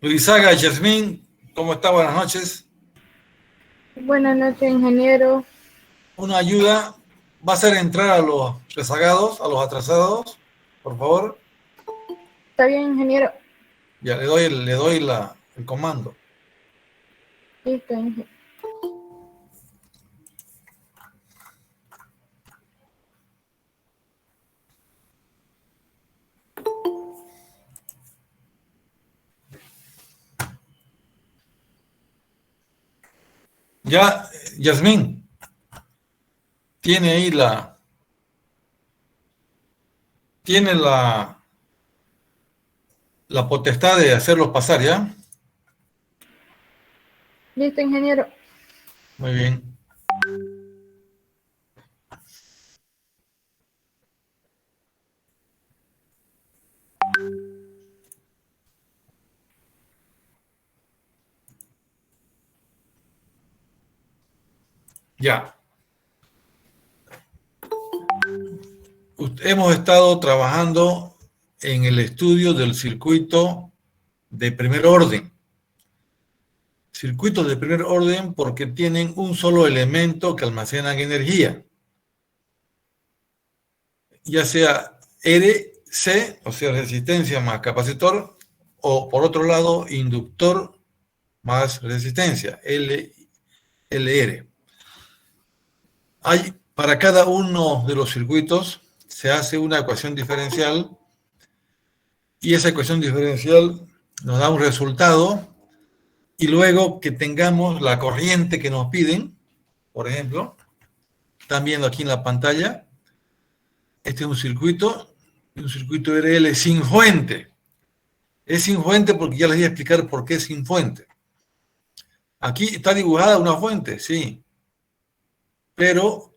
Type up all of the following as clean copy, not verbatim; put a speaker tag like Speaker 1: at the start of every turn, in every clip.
Speaker 1: Luisaga, Yasmín, ¿cómo está? Buenas noches.
Speaker 2: Buenas noches, ingeniero.
Speaker 1: Una ayuda va a ser entrar a los rezagados, a los atrasados, por favor.
Speaker 2: ¿Está bien, ingeniero?
Speaker 1: Ya le doy el comando.
Speaker 2: Listo, ingeniero.
Speaker 1: Ya, Yasmín, tiene ahí tiene la potestad de hacerlos pasar, ¿ya?
Speaker 2: Listo, ingeniero.
Speaker 1: Muy bien. Ya. Hemos estado trabajando en el estudio del circuito de primer orden. Circuitos de primer orden porque tienen un solo elemento que almacenan energía, ya sea RC, o sea, resistencia más capacitor, o por otro lado, inductor más resistencia, LR. Para cada uno de los circuitos se hace una ecuación diferencial y esa ecuación diferencial nos da un resultado y luego que tengamos la corriente que nos piden, por ejemplo, están viendo aquí en la pantalla, este es un circuito RL sin fuente. Es sin fuente porque ya les voy a explicar por qué es sin fuente. Aquí está dibujada una fuente, sí, pero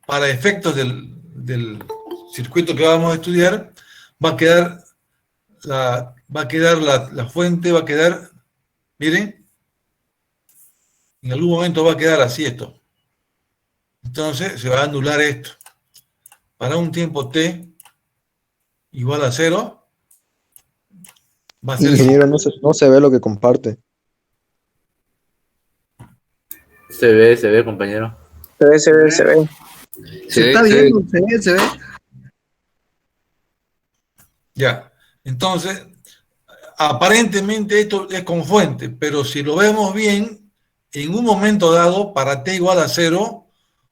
Speaker 1: para efectos del circuito que vamos a estudiar, va a quedar la fuente, va a quedar, miren, en algún momento va a quedar así esto. Entonces se va a anular esto. Para un tiempo t igual a 0, va a ser
Speaker 3: Ingeniero, no se ve lo que comparte.
Speaker 4: Se ve, compañero.
Speaker 5: Se ve.
Speaker 6: Se está viendo, se ve.
Speaker 1: Ya. Entonces, aparentemente esto es con fuente, pero si lo vemos bien, en un momento dado, para t igual a 0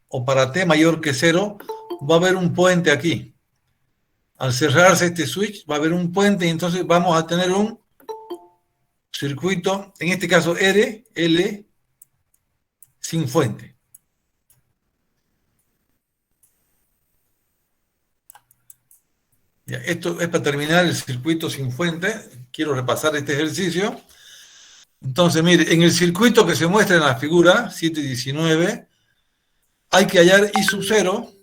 Speaker 1: o para t mayor que 0, va a haber un puente aquí. Al cerrarse este switch, va a haber un puente y entonces vamos a tener un circuito, en este caso L, sin fuente. Ya, esto es para terminar el circuito sin fuente. Quiero repasar este ejercicio. Entonces, mire, en el circuito que se muestra en la figura 719, hay que hallar I sub 0.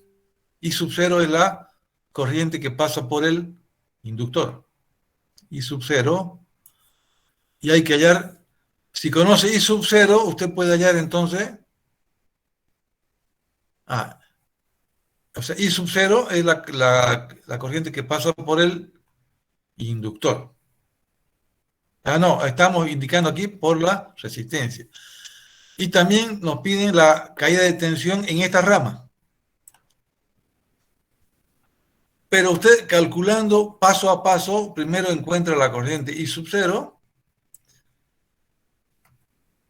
Speaker 1: I sub 0 es la corriente que pasa por el inductor. I sub 0. Y hay que hallar, si conoce I sub 0, usted puede hallar entonces, o sea, I sub 0 es la corriente que pasa por el inductor. No, estamos indicando aquí por la resistencia. Y también nos piden la caída de tensión en esta rama. Pero usted calculando paso a paso, primero encuentra la corriente I sub 0,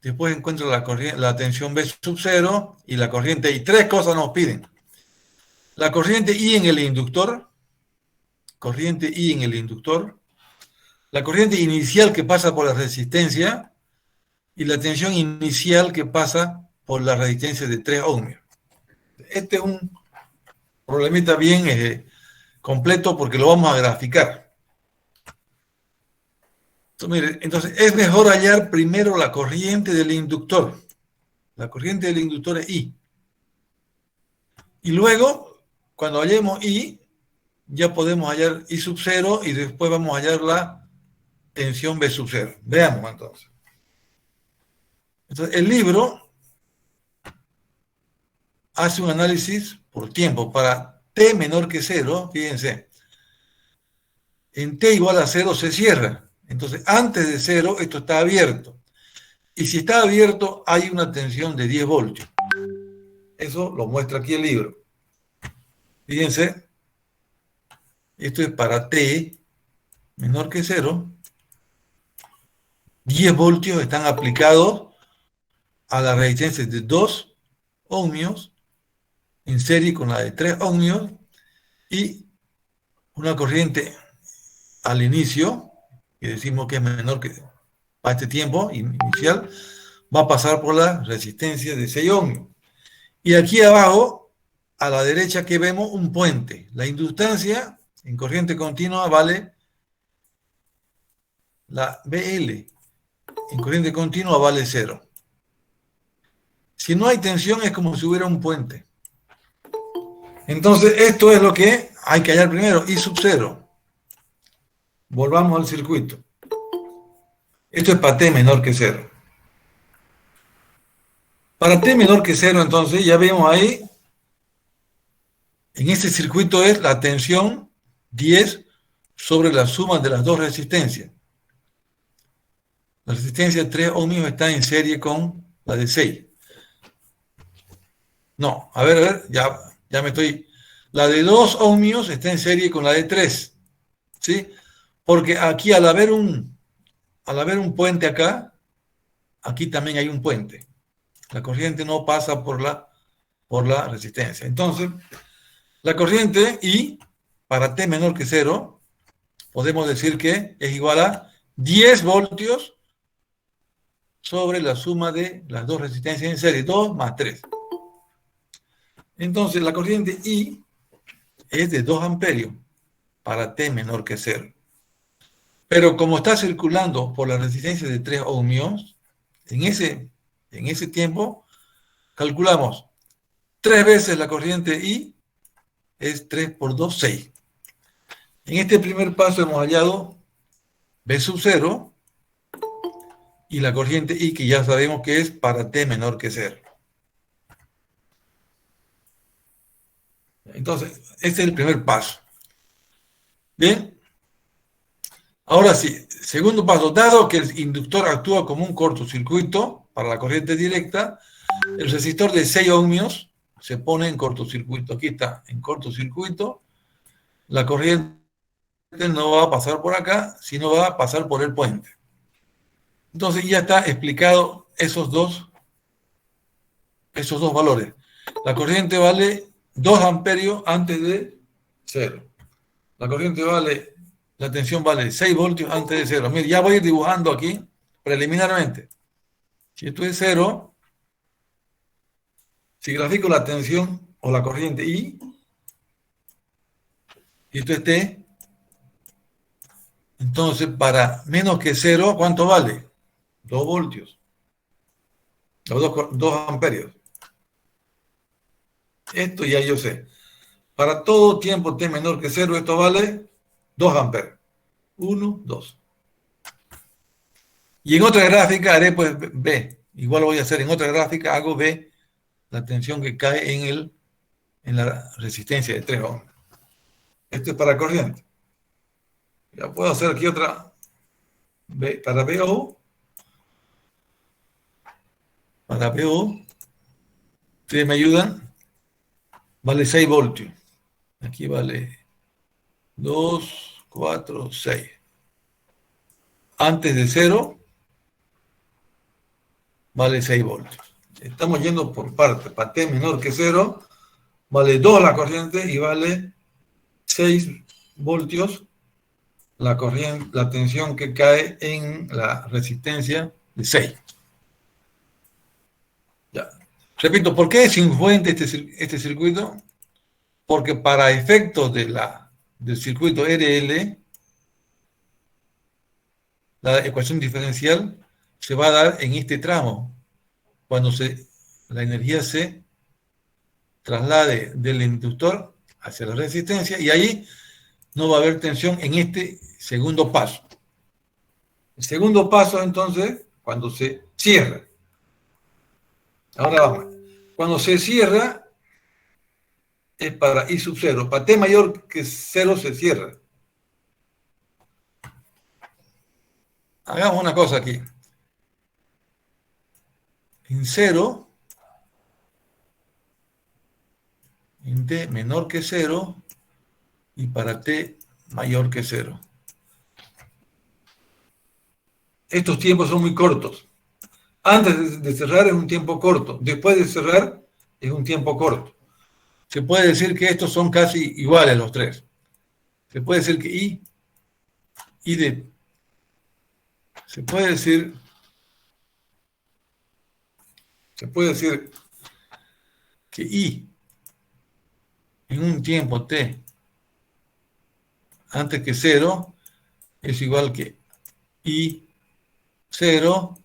Speaker 1: después encuentra la tensión B sub 0 y la corriente I. Tres cosas nos piden. La corriente I en el inductor, la corriente inicial que pasa por la resistencia y la tensión inicial que pasa por la resistencia de 3 ohmios. Este es un problemita bien completo porque lo vamos a graficar. Entonces, es mejor hallar primero la corriente del inductor. La corriente del inductor es I. Y luego, cuando hallemos I, ya podemos hallar I sub 0 y después vamos a hallar la tensión B sub 0. Veamos entonces. Entonces, el libro hace un análisis por tiempo. Para t menor que 0, fíjense, en t igual a 0 se cierra. Entonces, antes de 0, esto está abierto. Y si está abierto, hay una tensión de 10 voltios. Eso lo muestra aquí el libro. Fíjense, esto es para T menor que 0. 10 voltios están aplicados a la resistencia de 2 ohmios en serie con la de 3 ohmios y una corriente al inicio, que decimos que es menor que para este tiempo inicial, va a pasar por la resistencia de 6 ohmios. Y aquí abajo, a la derecha, que vemos un puente. La inductancia en corriente continua vale la BL. En corriente continua vale 0. Si no hay tensión es como si hubiera un puente. Entonces, esto es lo que hay que hallar primero, I sub 0. Volvamos al circuito. Esto es para T menor que 0. Para T menor que 0, entonces, ya vemos ahí, en este circuito es la tensión 10 sobre la suma de las dos resistencias. La resistencia de 3 ohmios está en serie con la de 6. No, a ver, ya me estoy... La de 2 ohmios está en serie con la de 3. ¿Sí? Porque aquí al haber un puente acá, aquí también hay un puente. La corriente no pasa por la resistencia. Entonces, la corriente I, para T menor que 0, podemos decir que es igual a 10 voltios sobre la suma de las dos resistencias en serie, 2 más 3. Entonces, la corriente I es de 2 amperios para T menor que 0. Pero como está circulando por la resistencia de 3 ohmios, en ese tiempo calculamos 3 veces la corriente I, es 3 por 2, 6. En este primer paso hemos hallado B sub 0 y la corriente I, que ya sabemos que es para T menor que 0. Entonces, este es el primer paso. Bien. Ahora sí, segundo paso, dado que el inductor actúa como un cortocircuito para la corriente directa, el resistor de 6 ohmios se pone en cortocircuito. Aquí está, en cortocircuito. La corriente no va a pasar por acá, sino va a pasar por el puente. Entonces ya está explicado esos dos valores. La corriente vale 2 amperios antes de 0. La corriente vale... La tensión vale 6 voltios antes de 0. Mire, ya voy a ir dibujando aquí preliminarmente. Si esto es 0, si grafico la tensión o la corriente I, y esto es T, entonces para menos que 0, ¿cuánto vale? 2 voltios. O 2 amperios. Esto ya yo sé. Para todo tiempo T menor que 0, esto vale 2 amperios. 1, 2. Y en otra gráfica haré pues B. Igual lo voy a hacer en otra gráfica, hago B, la tensión que cae en la resistencia de 3 ohms. Esto es para corriente. Ya puedo hacer aquí otra B, para BO. Para BO, ustedes me ayudan, vale 6 voltios. Aquí vale 2, 4, 6. Antes de 0, vale 6 voltios. Estamos yendo por partes. Para T menor que 0, vale 2 la corriente y vale 6 voltios la corriente, la tensión que cae en la resistencia de 6. Ya. Repito, ¿por qué es influente este circuito? Porque para efectos del circuito RL, la ecuación diferencial se va a dar en este tramo, cuando la energía se traslade del inductor hacia la resistencia, y ahí no va a haber tensión en este segundo paso. El segundo paso, entonces, cuando se cierra. Ahora vamos. Cuando se cierra, es para I sub 0. Para T mayor que 0 se cierra. hagamos una cosa aquí. En 0, en t menor que 0, y para t mayor que 0. Estos tiempos son muy cortos. Antes de cerrar es un tiempo corto. Después de cerrar es un tiempo corto. Se puede decir que estos son casi iguales los tres. Se puede decir que I de... Se puede decir que I en un tiempo t antes que 0 es igual que I 0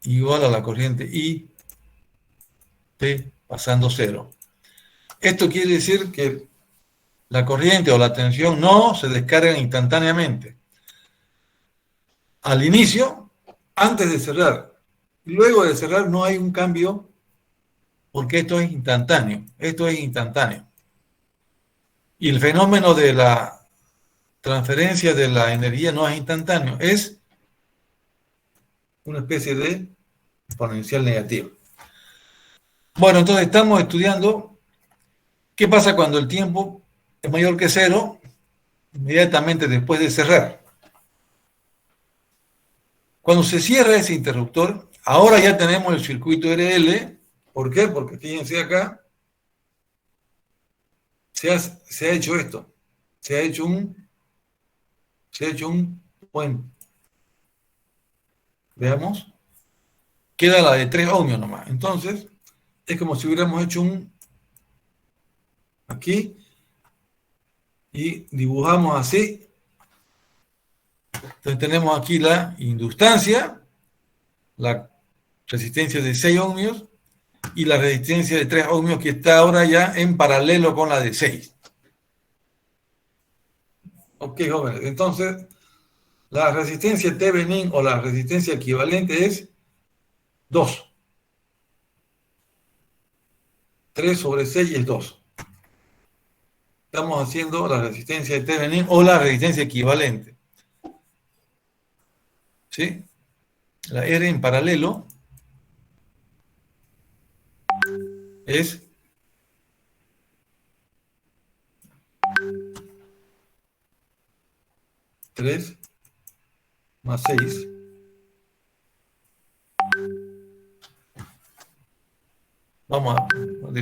Speaker 1: igual a la corriente I t pasando 0. Esto quiere decir que la corriente o la tensión no se descargan instantáneamente. Al inicio, antes de cerrar. Luego de cerrar no hay un cambio porque esto es instantáneo. Esto es instantáneo. Y el fenómeno de la transferencia de la energía no es instantáneo. Es una especie de exponencial negativa. Bueno, entonces estamos estudiando qué pasa cuando el tiempo es mayor que 0 inmediatamente después de cerrar. Cuando se cierra ese interruptor, ahora ya tenemos el circuito RL. ¿Por qué? Porque fíjense acá, se ha hecho esto. Se ha hecho un puente. Veamos. Queda la de 3 ohmios nomás. Entonces, es como si hubiéramos hecho un aquí y dibujamos así. Entonces tenemos aquí la inductancia, la resistencia de 6 ohmios y la resistencia de 3 ohmios que está ahora ya en paralelo con la de 6. Ok, jóvenes. Entonces, la resistencia Thevenin o la resistencia equivalente es 2. 3 sobre 6 es 2. Estamos haciendo la resistencia de Thevenin o la resistencia equivalente. ¿Sí? La R en paralelo es 3 más 6.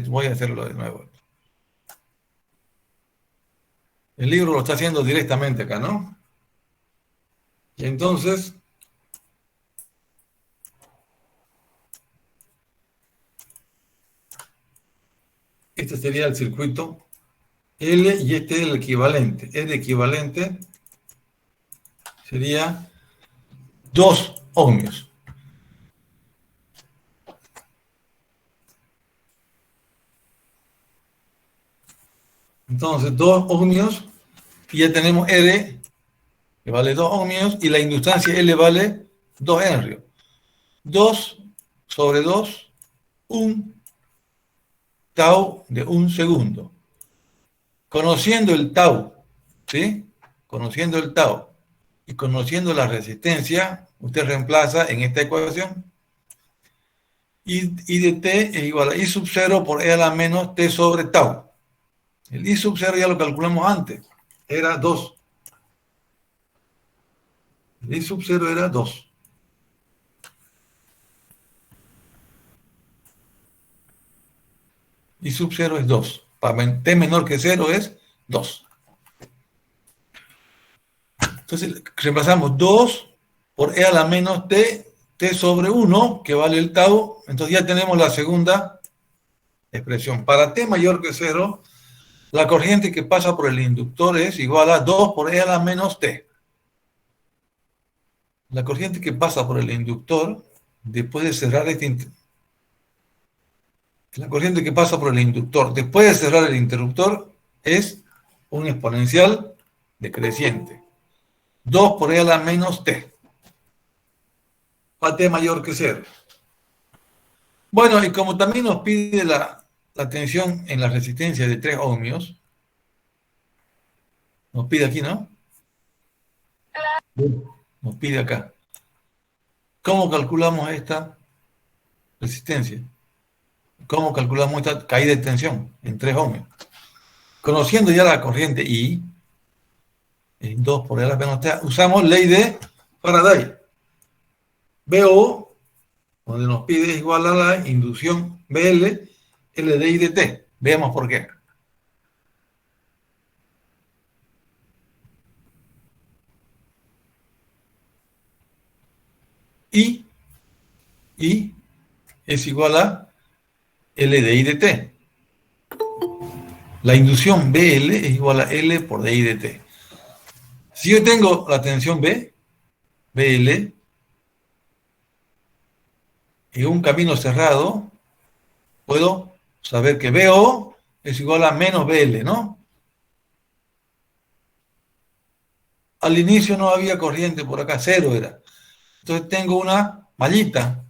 Speaker 1: Voy a hacerlo de nuevo. El libro lo está haciendo directamente acá, ¿no? Y entonces, este sería el circuito L y este es el equivalente. El equivalente sería 2 ohmios. Entonces, 2 ohmios, y ya tenemos R, que vale 2 ohmios, y la inductancia L vale 2 henrios. 2 sobre 2, 1 tau de 1 segundo. Conociendo el tau, ¿sí? Conociendo el tau y conociendo la resistencia, usted reemplaza en esta ecuación I de t es igual a I sub 0 por E a la menos t sobre tau. El I sub 0 ya lo calculamos antes, era 2. El I sub 0 era 2. I sub 0 es 2. Para t menor que 0 es 2. Entonces reemplazamos 2 por E a la menos t sobre 1, que vale el tau. Entonces ya tenemos la segunda expresión. Para t mayor que 0, la corriente que pasa por el inductor es igual a 2 por E a la menos t. La corriente que pasa por el inductor, después de cerrar la corriente que pasa por el inductor, después de cerrar el interruptor, es un exponencial decreciente. 2 por E a la menos t. Para t mayor que 0. Bueno, y como también nos pide la tensión en la resistencia de 3 ohmios, nos pide aquí, ¿no? Nos pide acá. ¿Cómo calculamos esta resistencia? ¿Cómo calculamos esta caída de tensión en 3 ohmios? Conociendo ya la corriente I, en 2 por L menos T, usamos ley de Faraday. BO, donde nos pide es igual a la inducción BL, L de I de T. Veamos por qué. I es igual a L de I de T. La inducción BL es igual a L por DI de T. Si yo tengo la tensión BL, en un camino cerrado, puedo saber que BO es igual a menos BL, ¿no? Al inicio no había corriente por acá, 0 era. Entonces tengo una mallita.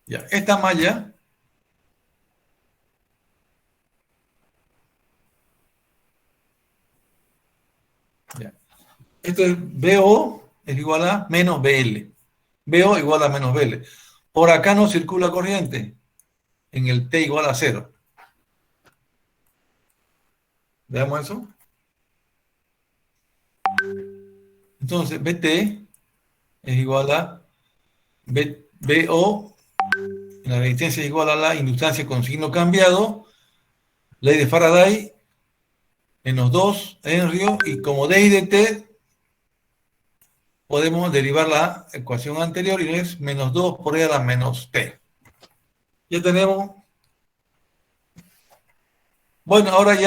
Speaker 1: Ya, esta malla ya. Esto es BO es igual a menos BL. BO igual a menos BL. Por acá no circula corriente. En el T igual a 0. ¿Veamos eso? Entonces, BT es igual a BO, la resistencia es igual a la inductancia con signo cambiado, ley de Faraday, menos 2 Henry, y como DI de T, podemos derivar la ecuación anterior y es menos 2 por E a la menos T. Ya tenemos. Bueno, ahora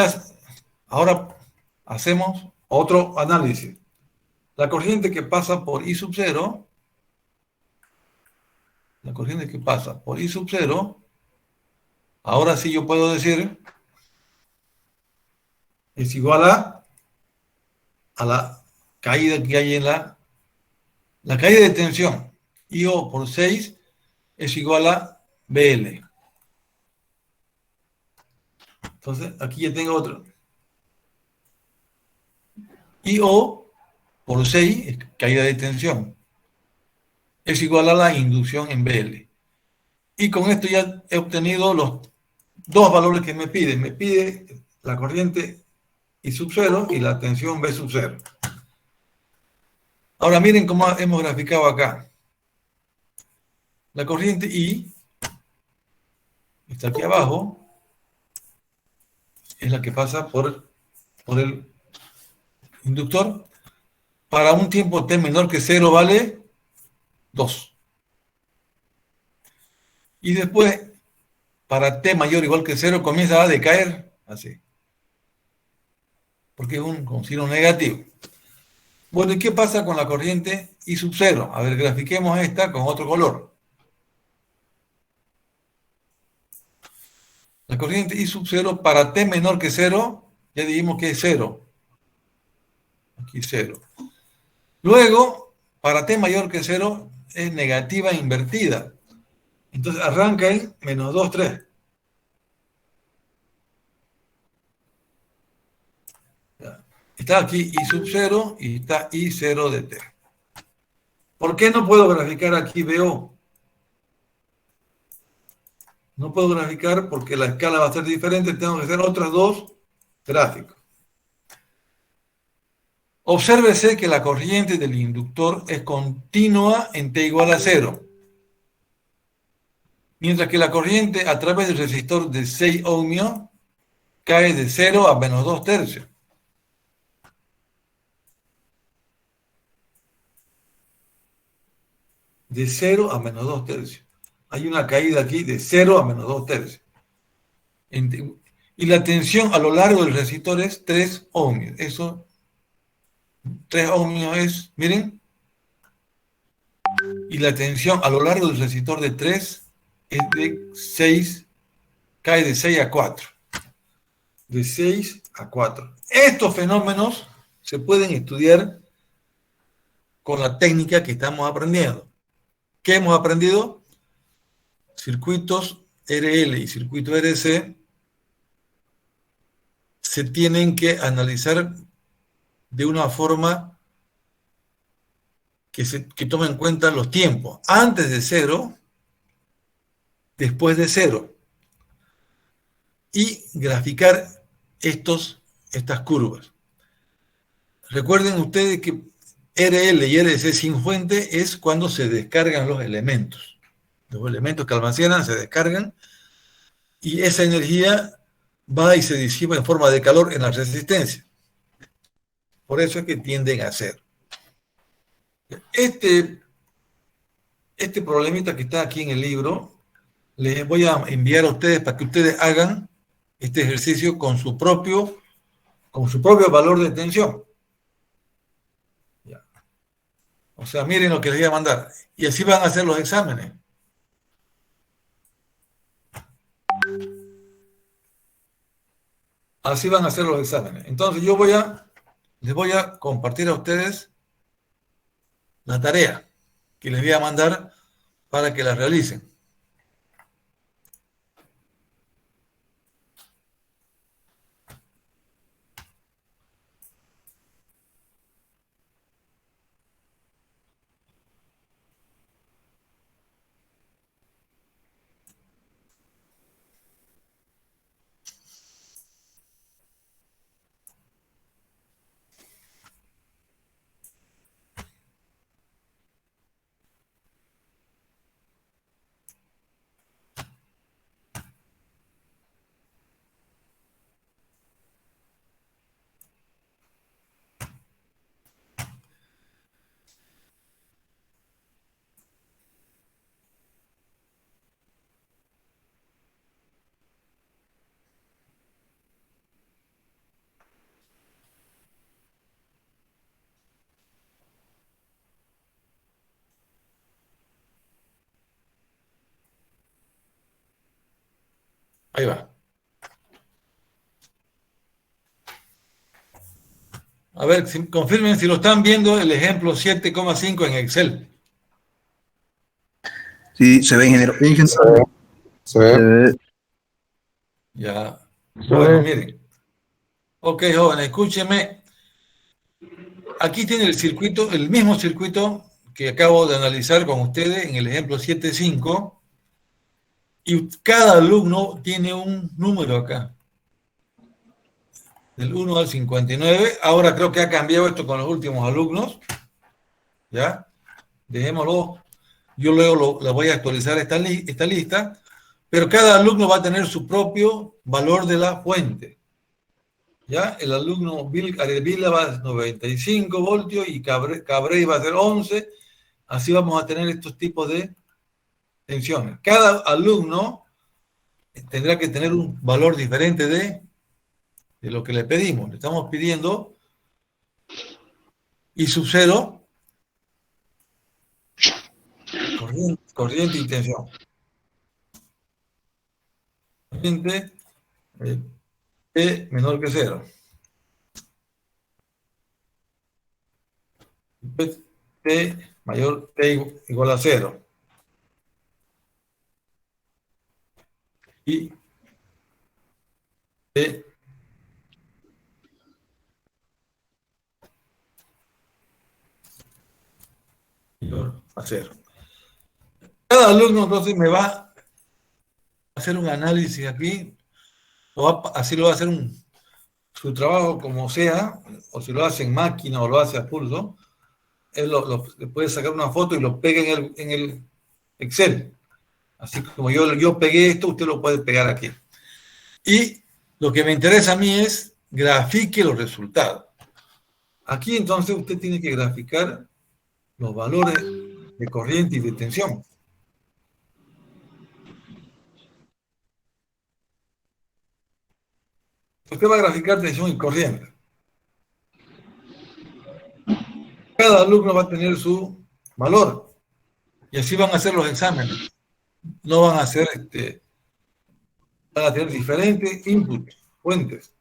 Speaker 1: hacemos otro análisis. La corriente que pasa por I sub 0, ahora sí yo puedo decir, es igual a la caída que hay en la caída de tensión. IO por 6 es igual a BL. Entonces, aquí ya tengo otro. IO por 6, es caída de tensión, es igual a la inducción en BL. Y con esto ya he obtenido los dos valores que me pide. Me pide la corriente I sub 0 y la tensión B sub 0. Ahora miren cómo hemos graficado acá. La corriente I está aquí abajo, es la que pasa por el inductor. Para un tiempo T menor que 0 vale 2. Y después, para T mayor o igual que 0, comienza a decaer así. Porque es con signo negativo. Bueno, ¿y qué pasa con la corriente I sub 0? A ver, grafiquemos esta con otro color. La corriente I sub 0 para T menor que 0, ya dijimos que es 0. Aquí 0. Luego, para T mayor que 0, es negativa invertida. Entonces arranca en menos 2, 3. Está aquí I sub 0 y está I 0 de T. ¿Por qué no puedo graficar aquí BO? No puedo graficar porque la escala va a ser diferente. Tengo que hacer otros dos gráficos. Obsérvese que la corriente del inductor es continua en T igual a 0. Mientras que la corriente a través del resistor de 6 ohmios cae de 0 a menos 2 tercios. De 0 a menos 2 tercios. Hay una caída aquí de 0 a menos 2 tercios. Y la tensión a lo largo del resistor es 3 ohmios. Eso, 3 ohmios es, miren. Y la tensión a lo largo del resistor de 3 es de 6, cae de 6 a 4. De 6 a 4. Estos fenómenos se pueden estudiar con la técnica que estamos aprendiendo. ¿Qué hemos aprendido? Circuitos RL y circuito RC se tienen que analizar de una forma que tome en cuenta los tiempos, antes de 0, después de 0, y graficar estas curvas. Recuerden ustedes que RL y RC sin fuente es cuando se descargan los elementos. Los elementos que almacenan se descargan y esa energía va y se disipa en forma de calor en la resistencia. Por eso es que tienden a cero. Este problemita que está aquí en el libro, les voy a enviar a ustedes para que ustedes hagan este ejercicio con su propio valor de tensión. Ya. O sea, miren lo que les voy a mandar. Y así van a hacer los exámenes. Así van a hacer los exámenes. Entonces les voy a compartir a ustedes la tarea que les voy a mandar para que la realicen. Ahí va. A ver, confirmen si lo están viendo el ejemplo 7,5 en Excel.
Speaker 6: Sí, se ve, ingeniero.
Speaker 3: Se ve.
Speaker 1: Ya. Bueno, miren. Ok, jóvenes, escúchenme. Aquí tiene el circuito, el mismo circuito que acabo de analizar con ustedes en el ejemplo 7,5. Y cada alumno tiene un número acá. Del 1 al 59. Ahora creo que ha cambiado esto con los últimos alumnos. ¿Ya? Dejémoslo. Yo luego le voy a actualizar esta lista. Pero cada alumno va a tener su propio valor de la fuente. ¿Ya? El alumno Arevila va a 95 voltios y Cabrey va a ser 11. Así vamos a tener estos tipos de tensiones. Cada alumno tendrá que tener un valor diferente de lo que le pedimos. Le estamos pidiendo I sub 0, corriente y tensión. Corriente T menor que 0. T mayor, T igual a 0. Y T mayor a 0. Cada alumno entonces me va a hacer un análisis aquí, así lo va a hacer su trabajo como sea, o si lo hace en máquina o lo hace a pulso, él le puede sacar una foto y lo pega en el Excel. Así como yo pegué esto, usted lo puede pegar aquí. Y lo que me interesa a mí es grafique los resultados. Aquí entonces usted tiene que graficar los valores de corriente y de tensión. Usted va a graficar tensión y corriente. Cada alumno va a tener su valor. Y así van a hacer los exámenes. No van a hacer, van a tener diferentes inputs, fuentes.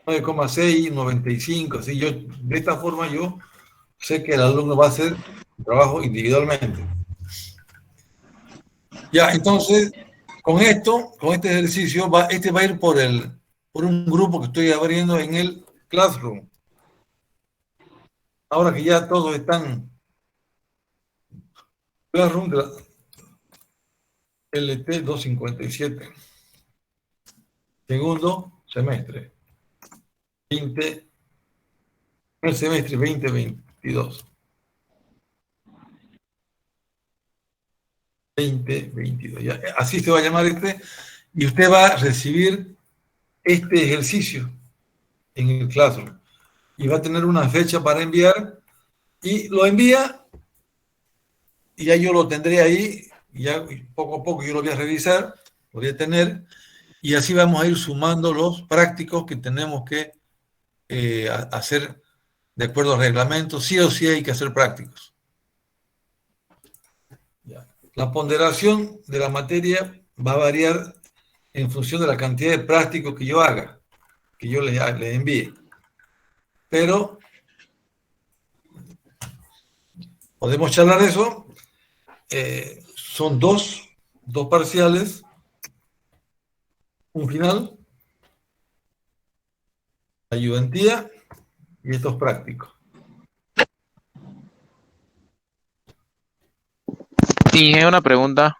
Speaker 1: 9,6, 95, así de esta forma yo sé que el alumno va a hacer el trabajo individualmente. Ya, entonces, con este ejercicio, va a ir por un grupo que estoy abriendo en el Classroom. Ahora que ya todos están Classroom de la LT 257. Segundo semestre. El semestre 2022. 2022. Ya, así se va a llamar este. Y usted va a recibir este ejercicio en el Classroom. Y va a tener una fecha para enviar. Y lo envía. Y ya yo lo tendré ahí. Y ya poco a poco yo lo voy a revisar. Lo voy a tener. Y así vamos a ir sumando los prácticos que tenemos que hacer de acuerdo al reglamento. Sí o sí hay que hacer prácticos. Ya. La ponderación de la materia va a variar en función de la cantidad de prácticos que yo haga, que yo les envíe. Pero podemos charlar de eso. Son dos parciales, un final, la ayudantía y estos prácticos.
Speaker 5: Y una pregunta.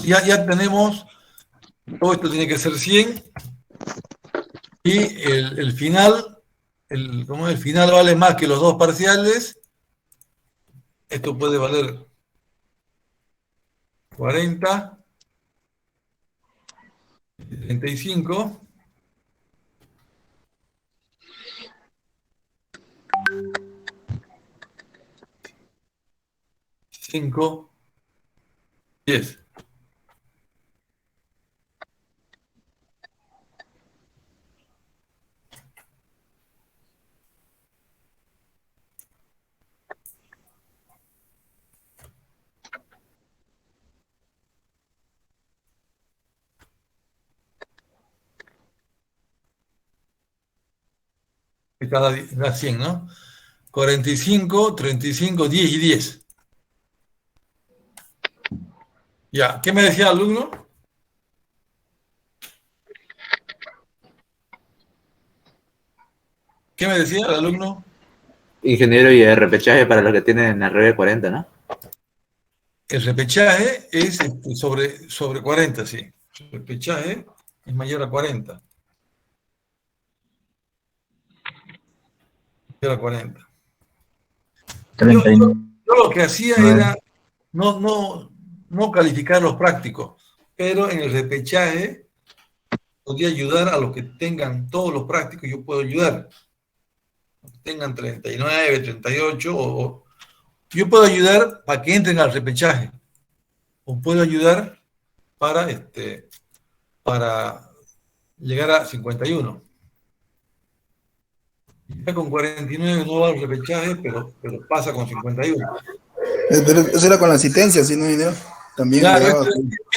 Speaker 1: Ya tenemos, todo esto tiene que ser 100 y el final, como el final vale más que los dos parciales, esto puede valer 40, 35, 5, 10. Cada 100, ¿no? 45, 35, 10 y 10. Ya, ¿qué me decía el alumno? ¿Qué me decía el alumno?
Speaker 4: Ingeniero, y el repechaje para los que tienen arriba de 40, ¿no?
Speaker 1: El repechaje es sobre 40, sí. El repechaje es mayor a 40. Mayor a 40. Yo lo que hacía era no calificar los prácticos, pero en el repechaje podía ayudar a los que tengan todos los prácticos, yo puedo ayudar. Los que tengan 39, 38, o yo puedo ayudar para que entren al repechaje, o puedo ayudar para llegar a 51. Ya con 49 no va al repechaje, pero pasa con 51.
Speaker 6: Pero eso era con la asistencia, ¿sí, no, dinero? También.
Speaker 1: Claro,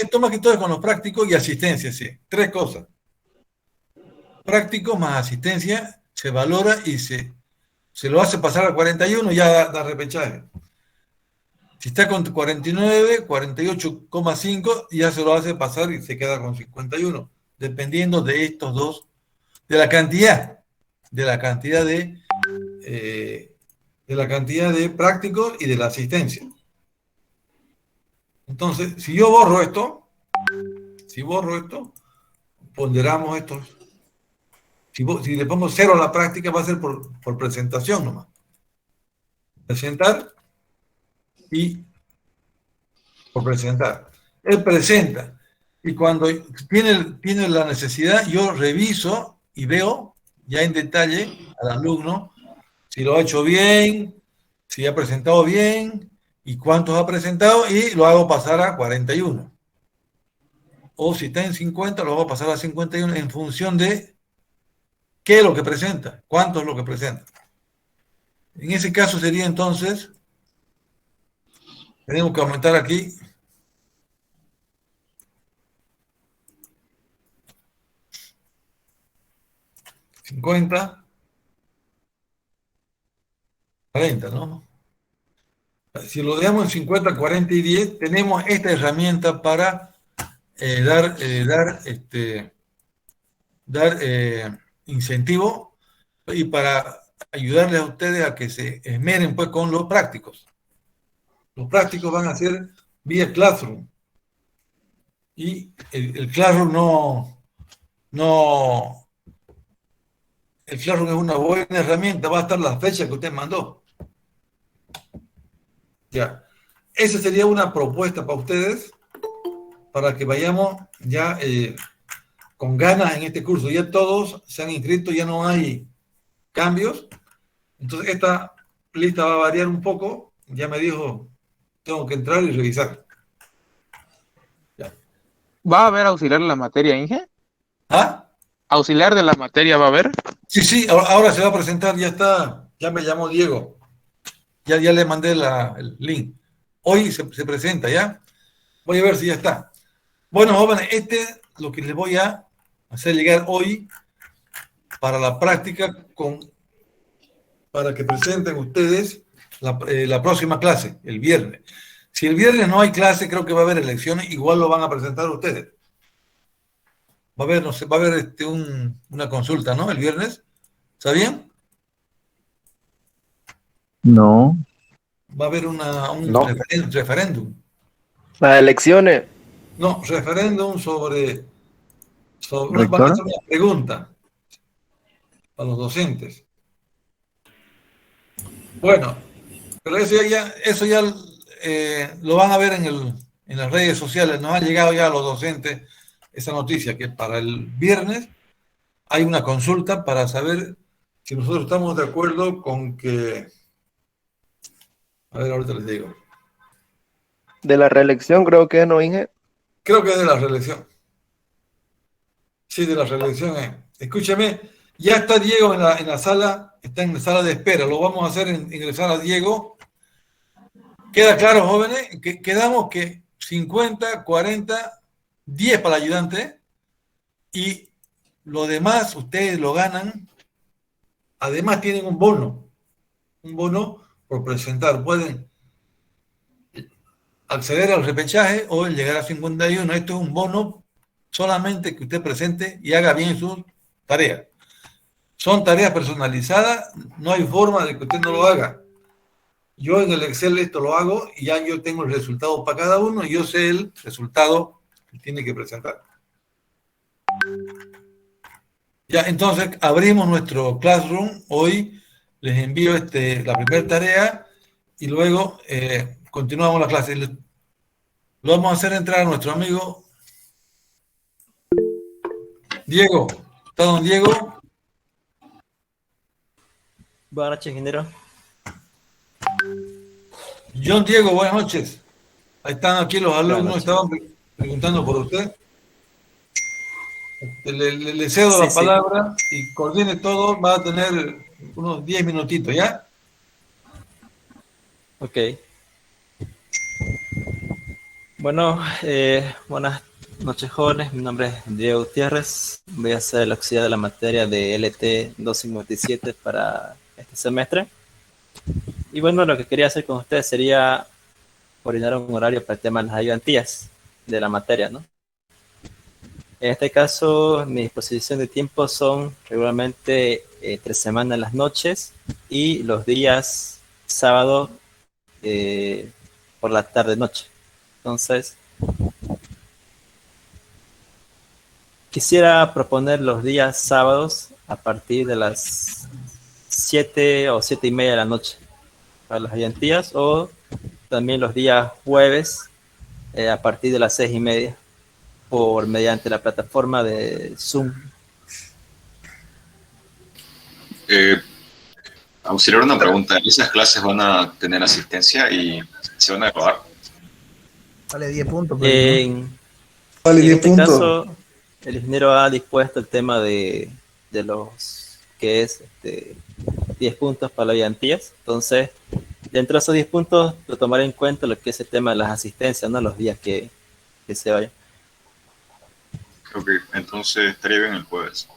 Speaker 1: esto más que todo es con los prácticos y asistencia, sí. Tres cosas. Práctico más asistencia se valora y se lo hace pasar a 41, ya da repechaje. Si está con 49, 48,5, ya se lo hace pasar y se queda con 51, dependiendo de estos dos, de la cantidad de prácticos y de la asistencia. Entonces, si borro esto, ponderamos estos. Si le pongo 0 a la práctica, va a ser por presentación nomás. Presentar y por presentar. Él presenta. Y cuando tiene la necesidad, yo reviso y veo ya en detalle al alumno si lo ha hecho bien, si ha presentado bien y cuántos ha presentado, y lo hago pasar a 41. O si está en 50, lo hago pasar a 51 en función de qué es lo que presenta, cuánto es lo que presenta. En ese caso sería entonces, tenemos que aumentar aquí 50, 40, ¿no? Si lo dejamos en 50, 40 y 10, tenemos esta herramienta para dar incentivo y para ayudarles a ustedes a que se esmeren pues con los prácticos. Los prácticos van a ser vía Classroom. Y el Classroom el Classroom es una buena herramienta, va a estar la fecha que usted mandó. Ya. Esa sería una propuesta para ustedes, para que vayamos ya con ganas en este curso. Ya todos se han inscrito, ya no hay cambios. Entonces esta lista va a variar un poco. Ya me dijo, tengo que entrar y revisar. Ya.
Speaker 5: ¿Va a haber auxiliar en la materia, Inge?
Speaker 1: ¿Ah?
Speaker 5: ¿Auxiliar de la materia va a haber?
Speaker 1: Sí, ahora se va a presentar, ya está, ya me llamó Diego. Ya le mandé el link. Hoy se presenta, ¿ya? Voy a ver si ya está. Bueno, jóvenes, este es lo que les voy a hacer llegar hoy para la práctica, para que presenten ustedes la próxima clase, el viernes. Si el viernes no hay clase, creo que va a haber elecciones, igual lo van a presentar ustedes. Va a haber, no sé, va a haber una consulta, ¿no? El viernes. ¿Está bien?
Speaker 7: No.
Speaker 1: Va a haber un
Speaker 3: No.
Speaker 1: referéndum.
Speaker 8: Las elecciones.
Speaker 1: No, referéndum sobre
Speaker 7: ¿Rector?
Speaker 1: van a hacer una pregunta a los docentes. Bueno, pero eso ya lo van a ver en las redes sociales. Nos ha llegado ya a los docentes esa noticia, que para el viernes hay una consulta para saber si nosotros estamos de acuerdo con que... A ver, ahorita les digo.
Speaker 8: De la reelección, creo que no, Inge.
Speaker 1: Creo que es de la reelección. Sí, de la reelección. Escúchame, ya está Diego en la sala, está en la sala de espera. Lo vamos a hacer ingresar a Diego. ¿Queda claro, jóvenes? Quedamos que 50, 40, 10 para el ayudante y lo demás ustedes lo ganan. Además tienen un bono por presentar. Pueden acceder al repechaje o llegar a 51. Esto es un bono solamente que usted presente y haga bien sus tareas. Son tareas personalizadas, no hay forma de que usted no lo haga. Yo en el Excel esto lo hago y ya yo tengo el resultado para cada uno y yo sé el resultado que tiene que presentar. Ya, entonces abrimos nuestro Classroom. Hoy les envío la primera tarea y luego continuamos la clase. Lo vamos a hacer entrar a nuestro amigo Diego. ¿Está don Diego?
Speaker 9: Buenas noches, ingeniero.
Speaker 1: John Diego, buenas noches. Ahí están aquí los alumnos,
Speaker 9: noches.
Speaker 1: estaban preguntando por usted. Le cedo
Speaker 9: Sí,
Speaker 1: la
Speaker 9: sí.
Speaker 1: palabra y coordine todo. Va a tener unos 10 minutitos, ¿ya?
Speaker 9: Ok. Bueno, buenas noches, jóvenes. Mi nombre es Diego Gutiérrez. Voy a hacer el auxiliar de la materia de LT 257 para este semestre. Y bueno, lo que quería hacer con ustedes sería coordinar un horario para el tema de las ayudantías de la materia, ¿no? En este caso, mi disposición de tiempo son regularmente 3 semanas en las noches y los días sábado por la tarde-noche. Entonces, quisiera proponer los días sábados a partir de las 7 o 7:30 de la noche para las ayudantías, o también los días jueves a partir de las 6:30 mediante la plataforma de Zoom.
Speaker 10: Auxiliar, una pregunta. ¿Esas clases van a tener asistencia y se van a grabar?
Speaker 6: Vale 10 puntos. Pues,
Speaker 9: En
Speaker 6: vale 10
Speaker 9: este
Speaker 6: puntos.
Speaker 9: caso, el ingeniero ha dispuesto el tema de los que es 10 puntos para las ayudantías. Entonces, dentro de esos 10 puntos, lo tomaré en cuenta lo que es el tema de las asistencias, ¿no? Los días que se vayan.
Speaker 10: Creo que entonces estaría bien el jueves.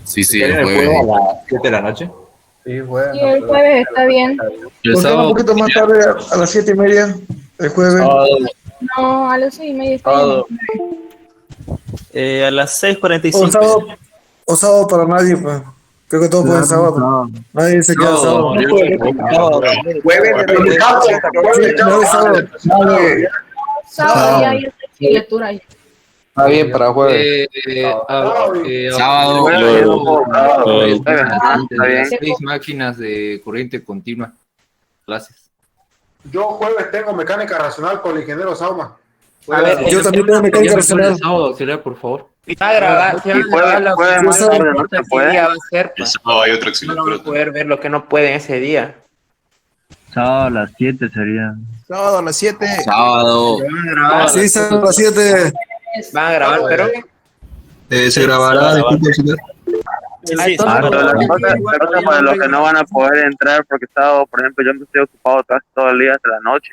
Speaker 4: Sí, el jueves a las 7 de la noche.
Speaker 3: Sí, bueno.
Speaker 2: Sí, el jueves está bien.
Speaker 3: ¿Por qué no un poquito más tarde a las 7:30 el jueves?
Speaker 2: No, a las 6:30 está bien.
Speaker 9: A las
Speaker 6: O
Speaker 9: 6:45.
Speaker 6: sábado para nadie, pues.
Speaker 3: Creo que todos pueden sábado. Nadie se queda sábado.
Speaker 2: Sábado ya hay otra lectura ahí.
Speaker 8: Está bien para jueves.
Speaker 11: Sábado.
Speaker 8: Está bien.
Speaker 11: 6 máquinas de corriente continua. Clases.
Speaker 12: Yo jueves tengo mecánica racional con el ingeniero Sauma.
Speaker 8: A ver,
Speaker 3: Yo también tengo mecánica racional.
Speaker 11: Sábado, auxiliar, por favor.
Speaker 13: Va a grabar, se van a grabar la
Speaker 10: puede.
Speaker 13: día va a ser,
Speaker 10: El sábado hay otro auxiliar.
Speaker 13: no van a poder ver lo que no pueden ese día.
Speaker 7: Sábado a las 7 sería.
Speaker 6: Sábado a las 7.
Speaker 11: Sábado.
Speaker 13: Van a grabar,
Speaker 3: Sí, sábado a las 7.
Speaker 13: van a grabar, pero
Speaker 6: Se grabará, disculpe, auxiliar.
Speaker 9: Sí,
Speaker 8: Pero para los que no van a poder entrar porque estado, por ejemplo, yo me estoy ocupado casi todo el día hasta la noche.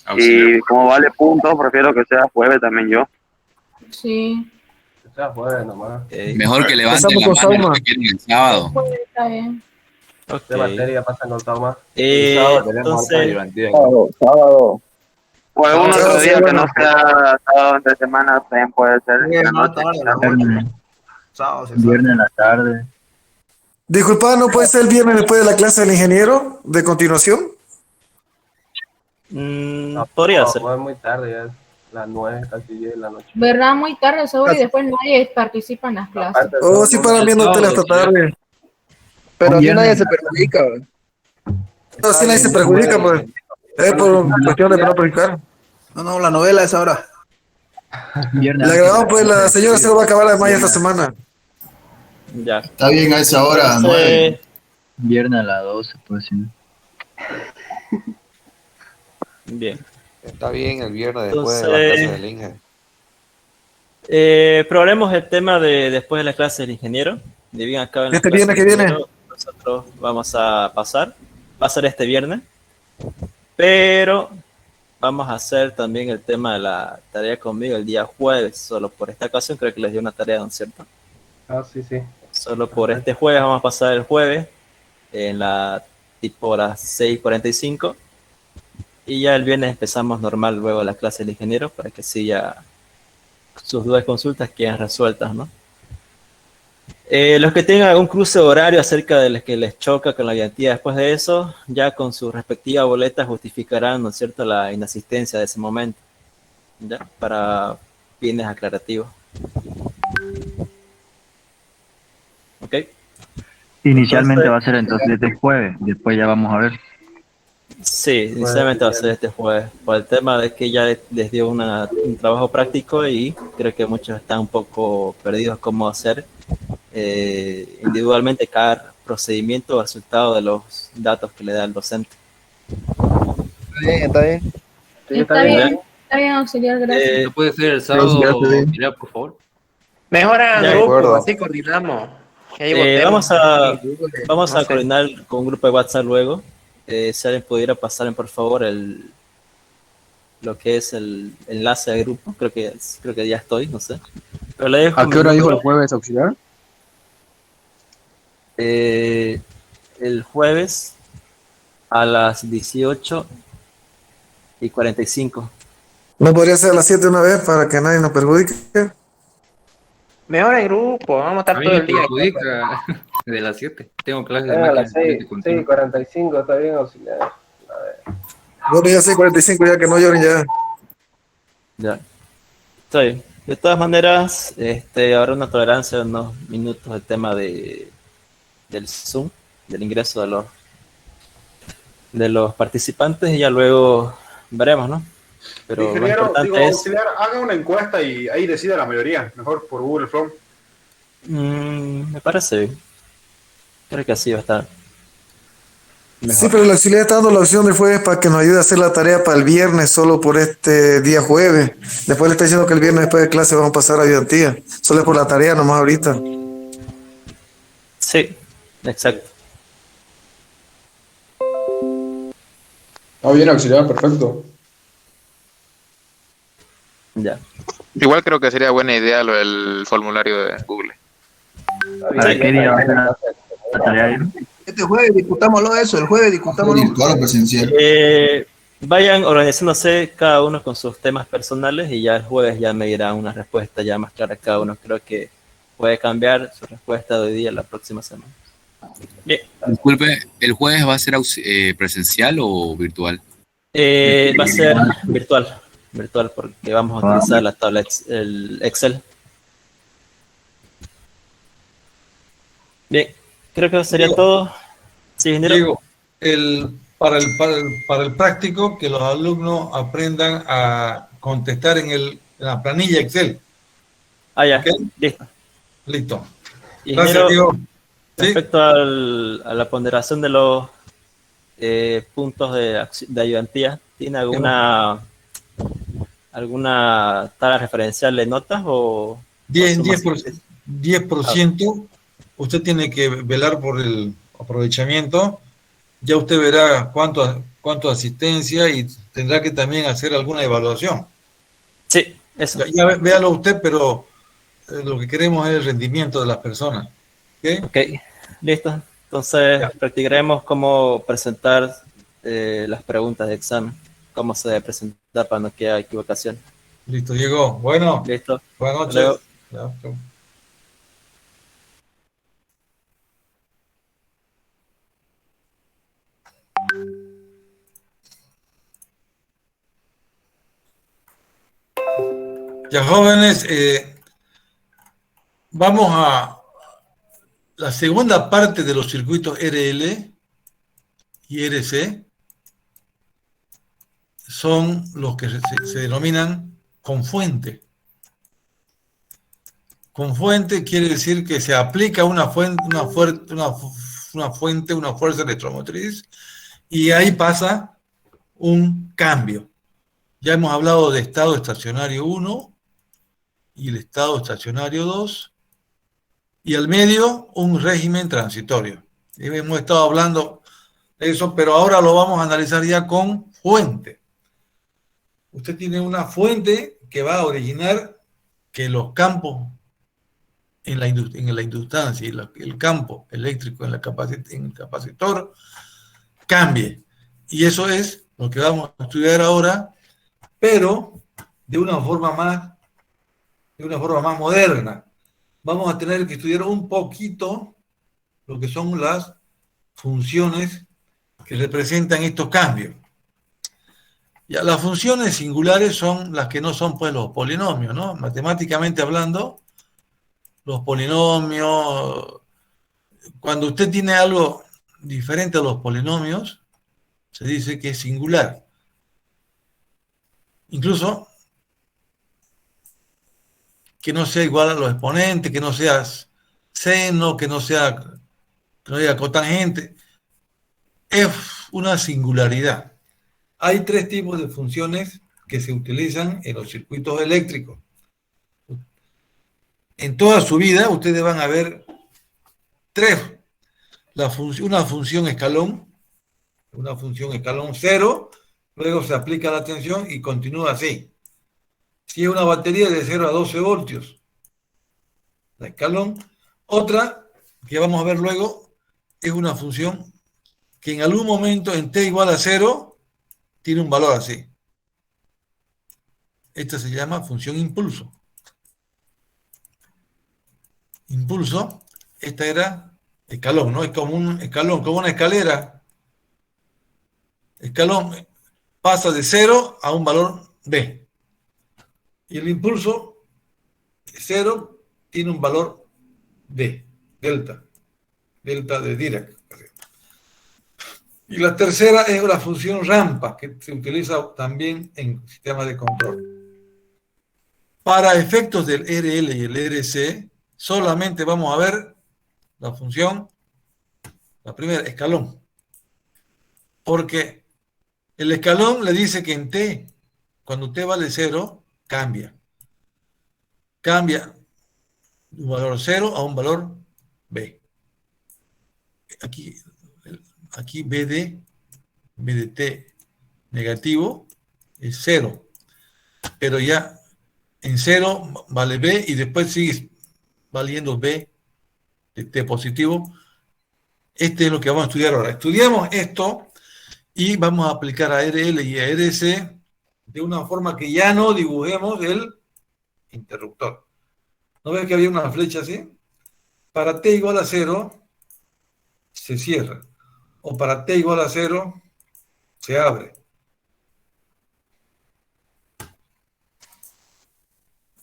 Speaker 10: Auxiliar.
Speaker 8: Y como vale punto, prefiero que sea jueves también yo.
Speaker 2: Sí,
Speaker 8: Que sea jueves nomás.
Speaker 11: Mejor que levanten la
Speaker 3: Empezamos con
Speaker 11: mano
Speaker 3: Sauma.
Speaker 11: los que quieren el sábado.
Speaker 2: pues está bien.
Speaker 9: Ok.
Speaker 8: pasan con Sauma?
Speaker 9: Entonces,
Speaker 8: Sábado. O algún
Speaker 3: Sábado,
Speaker 8: otro día
Speaker 3: sí,
Speaker 8: que no
Speaker 3: bueno.
Speaker 8: sea sábado entre semana también puede ser en la noche.
Speaker 7: Viernes en la tarde.
Speaker 3: Disculpa, ¿no puede ser el viernes después de la clase del ingeniero de continuación?
Speaker 9: podría ser.
Speaker 8: Es muy tarde, ya es las 9, casi 10 de la noche.
Speaker 2: ¿Verdad? Muy tarde, seguro, y después nadie participa en las clases.
Speaker 3: Oh, sí, para viendo tele hasta tarde.
Speaker 6: Pero aquí nadie se perjudica. ¿Ve?
Speaker 3: No, sí, nadie se perjudica, pues. Es por cuestión de no perjudicar.
Speaker 6: No, la novela es ahora.
Speaker 7: Viernes.
Speaker 3: La grabamos, pues la señora se lo va a acabar de mayo esta semana.
Speaker 9: Ya.
Speaker 6: Está bien a esa hora,
Speaker 9: Entonces,
Speaker 7: Viernes a las 12, pues sí.
Speaker 9: bien.
Speaker 8: Está bien el viernes
Speaker 9: después de la clase
Speaker 8: del Inge.
Speaker 9: Probaremos el tema de después de la clase del ingeniero. De bien acá en la
Speaker 3: Este
Speaker 9: clase
Speaker 3: viernes
Speaker 9: del
Speaker 3: que viene.
Speaker 9: ingeniero, nosotros vamos a pasar. Va a ser este viernes. Pero vamos a hacer también el tema de la tarea conmigo el día jueves. Solo por esta ocasión creo que les dio una tarea, ¿no es cierto?
Speaker 8: Sí, sí.
Speaker 9: Solo por este jueves vamos a pasar el jueves en la tipo horas 6:45 y ya el viernes empezamos normal luego la clase del ingeniero para que así ya sus dudas y consultas queden resueltas, ¿no? Los que tengan algún cruce horario acerca de los que les choca con la guiantía después de eso, ya con su respectiva boleta justificarán, ¿no es cierto?, la inasistencia de ese momento, ¿ya? Para fines aclarativos. ¿Ok?
Speaker 7: Inicialmente
Speaker 9: Entonces,
Speaker 7: va a ser entonces este jueves, después ya vamos a ver.
Speaker 9: Sí, inicialmente va a ser este jueves, por el tema de que ya les dio un trabajo práctico y creo que muchos están un poco perdidos cómo hacer individualmente cada procedimiento o resultado de los datos que le da el docente.
Speaker 8: Está bien.
Speaker 2: Está bien, auxiliar, gracias.
Speaker 11: ¿No puede ser el sábado, auxiliar, por favor?
Speaker 13: mejor hagan
Speaker 9: Ya,
Speaker 13: grupo,
Speaker 8: acuerdo.
Speaker 13: así coordinamos. Y ahí votemos.
Speaker 9: Vamos a
Speaker 13: No sé.
Speaker 9: coordinar con un grupo de WhatsApp luego. Si alguien pudiera pasar por favor lo que es el enlace de grupo, creo que ya estoy, no sé. Pero le dejo
Speaker 6: ¿A qué hora dijo el jueves, auxiliar?
Speaker 9: el jueves a las 18:45.
Speaker 3: ¿No podría ser a las 7 una vez para que nadie nos perjudique?
Speaker 13: Mejor en grupo, vamos a estar
Speaker 11: A mí
Speaker 13: todo
Speaker 11: me
Speaker 13: el día.
Speaker 11: perjudica de las 7. Tengo clases de
Speaker 8: A
Speaker 11: máquina
Speaker 8: las
Speaker 11: de corriente continua.
Speaker 8: 6:45, está bien, auxiliar.
Speaker 3: Bueno, ya 6:45, ya que no lloren ya.
Speaker 9: Ya. Está bien. De todas maneras, habrá una tolerancia de unos minutos el tema del Zoom, del ingreso de los participantes y ya luego veremos, ¿no? Pero lo
Speaker 12: Ingeniero,
Speaker 9: importante
Speaker 12: digo,
Speaker 9: es...
Speaker 12: auxiliar, haga una encuesta y ahí decida la mayoría, mejor por Google Form.
Speaker 9: me parece bien. Creo que así va a estar mejor.
Speaker 3: Sí, pero el auxiliar está dando la opción de jueves para que nos ayude a hacer la tarea para el viernes, solo por este día jueves. Después le está diciendo que el viernes después de clase vamos a pasar a ayudantía. Solo es por la tarea nomás ahorita.
Speaker 9: Sí, exacto.
Speaker 6: Está bien, auxiliar, perfecto.
Speaker 9: Ya.
Speaker 5: Igual creo que sería buena idea lo del formulario de Google.
Speaker 7: ¿Para qué día va a ser la tarea?
Speaker 6: Este jueves discutámoslo eso, el jueves discutámoslo. Virtual o presencial.
Speaker 9: Vayan organizándose cada uno con sus temas personales y ya el jueves ya me dirá una respuesta ya más clara cada uno. Creo que puede cambiar su respuesta de hoy día a la próxima semana. Bien.
Speaker 14: Disculpe, ¿el jueves va a ser presencial o virtual?
Speaker 9: Va a ser virtual porque vamos a utilizar la tabla el Excel. Bien, creo que sería todo. Sí, ingeniero.
Speaker 1: Diego, para el práctico, que los alumnos aprendan a contestar en la planilla Excel.
Speaker 9: Ya,
Speaker 1: ¿Okay?
Speaker 9: listo.
Speaker 1: Listo.
Speaker 9: Ingeniero,
Speaker 1: Gracias, Diego.
Speaker 9: respecto a la ponderación de los puntos de ayudantía, ¿tiene alguna tabla referencial de notas o
Speaker 1: 10%. Usted tiene que velar por el aprovechamiento. Ya usted verá cuánto asistencia y tendrá que también hacer alguna evaluación.
Speaker 9: Sí, eso.
Speaker 1: Ya véalo usted, pero lo que queremos es el rendimiento de las personas.
Speaker 9: Ok, listo. Entonces practicaremos cómo presentar las preguntas de examen, cómo se debe presentar para no que haya equivocación.
Speaker 1: Listo, Diego. Bueno.
Speaker 9: Listo.
Speaker 1: Buenas noches.
Speaker 9: Luego.
Speaker 1: Ya, jóvenes, vamos a la segunda parte de los circuitos RL y RC. Son los que se denominan con fuente. Con fuente quiere decir que se aplica una fuerza electromotriz y ahí pasa un cambio. Ya hemos hablado de estado estacionario 1 y el estado estacionario 2 y al medio un régimen transitorio. Y hemos estado hablando de eso, pero ahora lo vamos a analizar ya con fuente. Usted tiene una fuente que va a originar que los campos en la inductancia y el campo eléctrico en el capacitor cambie. Y eso es lo que vamos a estudiar ahora, pero de una forma más moderna. Vamos a tener que estudiar un poquito lo que son las funciones que representan estos cambios. Ya, las funciones singulares son las que no son pues los polinomios, ¿no? Matemáticamente hablando, los polinomios, cuando usted tiene algo diferente a los polinomios, se dice que es singular. Incluso que no sea igual a los exponentes, que no sea seno, que no haya cotangente. Es una singularidad. Hay tres tipos de funciones que se utilizan en los circuitos eléctricos. En toda su vida ustedes van a ver tres. Una función escalón 0, luego se aplica la tensión y continúa así. Si es una batería de 0 a 12 voltios, la escalón. Otra, que vamos a ver luego, es una función que en algún momento en t igual a 0 tiene un valor así. Esta se llama función impulso. Impulso, esta era escalón, ¿no? Es como un escalón, como una escalera. Escalón pasa de 0 a un valor B. Y el impulso 0 tiene un valor D, delta de Dirac. Y la tercera es la función rampa, que se utiliza también en sistemas de control. Para efectos del RL y el RC, solamente vamos a ver la función, la primera, escalón. Porque el escalón le dice que en T, cuando T vale 0, cambia de un valor 0 a un valor B. Aquí B de T negativo es 0, pero ya en 0 vale B y después sigue valiendo B de T positivo. Este es lo que vamos a estudiar ahora. Estudiamos esto y vamos a aplicar a RL y a RC de una forma que ya no dibujemos el interruptor. ¿No ves que había una flecha así? Para T igual a 0, se cierra. O para t igual a 0, se abre.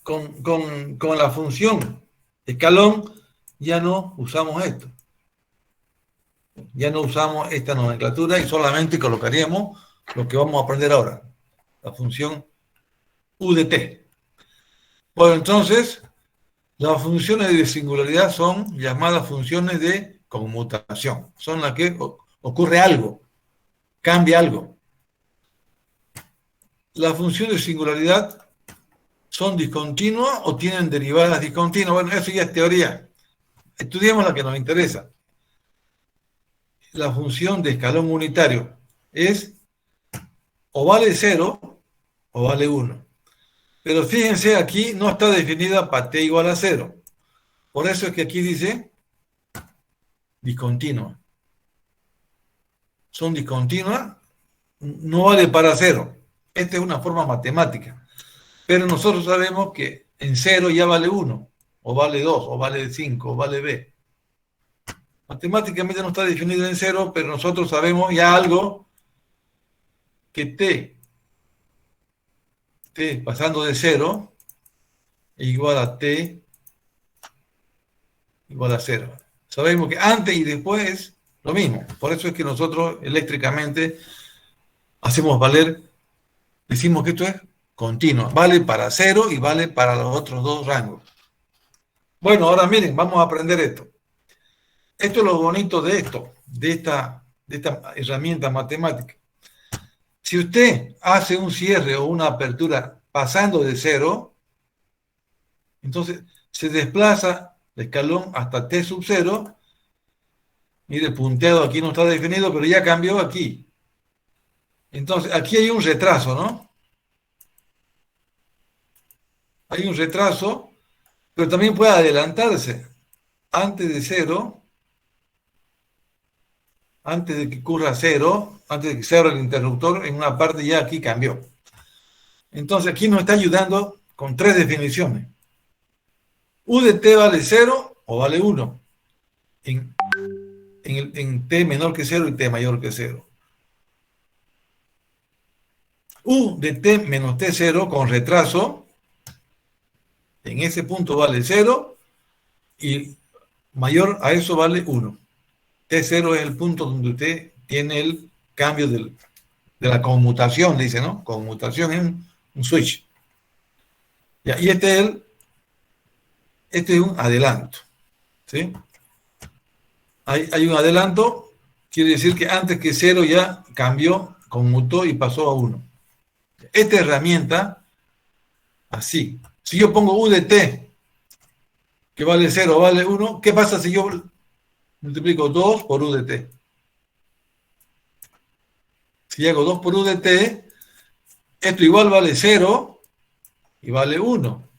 Speaker 1: Con la función escalón ya no usamos esto. Ya no usamos esta nomenclatura y solamente colocaríamos lo que vamos a aprender ahora. La función u de t. Bueno, entonces, las funciones de singularidad son llamadas funciones de conmutación. Son las que ocurre algo, cambia algo. Las funciones de singularidad son discontinuas o tienen derivadas discontinuas. Bueno, eso ya es teoría. Estudiemos la que nos interesa. La función de escalón unitario es o vale 0 o vale 1. Pero fíjense, aquí no está definida para t igual a 0. Por eso es que aquí dice discontinua. Son discontinuas, no vale para 0. Esta es una forma matemática. Pero nosotros sabemos que en 0 ya vale 1, o vale 2, o vale 5, o vale b. Matemáticamente no está definido en 0, pero nosotros sabemos ya algo que t pasando de 0 es igual a t igual a 0. Sabemos que antes y después lo mismo. Por eso es que nosotros eléctricamente hacemos valer, decimos que esto es continuo. Vale para 0 y vale para los otros dos rangos. Bueno, ahora miren, vamos a aprender esto. Esto es lo bonito de esto, de esta herramienta matemática. Si usted hace un cierre o una apertura pasando de 0, entonces se desplaza el escalón hasta t sub 0. Mire, el punteado aquí no está definido, pero ya cambió aquí. Entonces, aquí hay un retraso, ¿no? Hay un retraso, pero también puede adelantarse antes de 0. Antes de que ocurra 0, antes de que se abra el interruptor, en una parte ya aquí cambió. Entonces aquí nos está ayudando con tres definiciones. U de t vale 0 o vale 1 en t menor que 0 y t mayor que 0. U de t menos t0 con retraso, en ese punto vale 0 y mayor a eso vale 1. T0 es el punto donde usted tiene el cambio de la conmutación, dice, ¿no? Conmutación es un switch. Ya, y este es un adelanto. ¿Sí? Hay un adelanto, quiere decir que antes que 0 ya cambió, conmutó y pasó a 1. Esta herramienta, así. Si yo pongo U de t, que vale 0 o vale 1, ¿qué pasa si yo multiplico 2 por U de t? Si hago 2 por U de t, esto igual vale 0 y vale 1.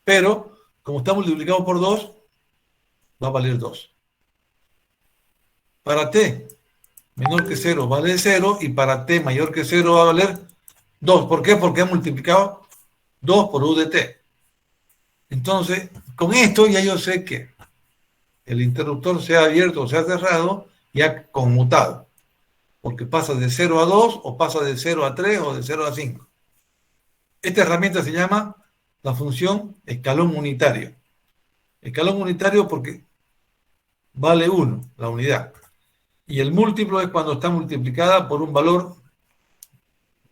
Speaker 1: Pero, como está multiplicado por 2, va a valer 2. Para t menor que 0 vale 0 y para t mayor que 0 va a valer 2. ¿Por qué? Porque ha multiplicado 2 por U de t. Entonces, con esto ya yo sé que el interruptor sea abierto o sea cerrado y ha conmutado. Porque pasa de 0 a 2 o pasa de 0 a 3 o de 0 a 5. Esta herramienta se llama la función escalón unitario. Escalón unitario porque vale 1, la unidad. Y el múltiplo es cuando está multiplicada por un valor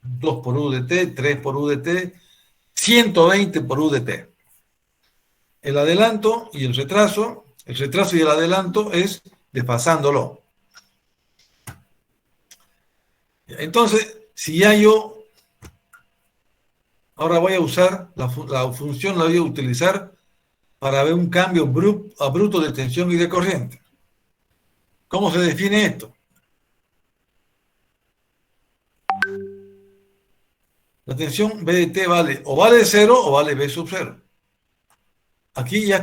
Speaker 1: 2 por U de t, 3 por U de t, 120 por U de t. El adelanto y el retraso y el adelanto es desfasándolo. Entonces, si ya yo ahora voy a usar la función, la voy a utilizar para ver un cambio abrupto de tensión y de corriente. ¿Cómo se define esto? La tensión B de t vale o vale 0 o vale B sub 0. Aquí ya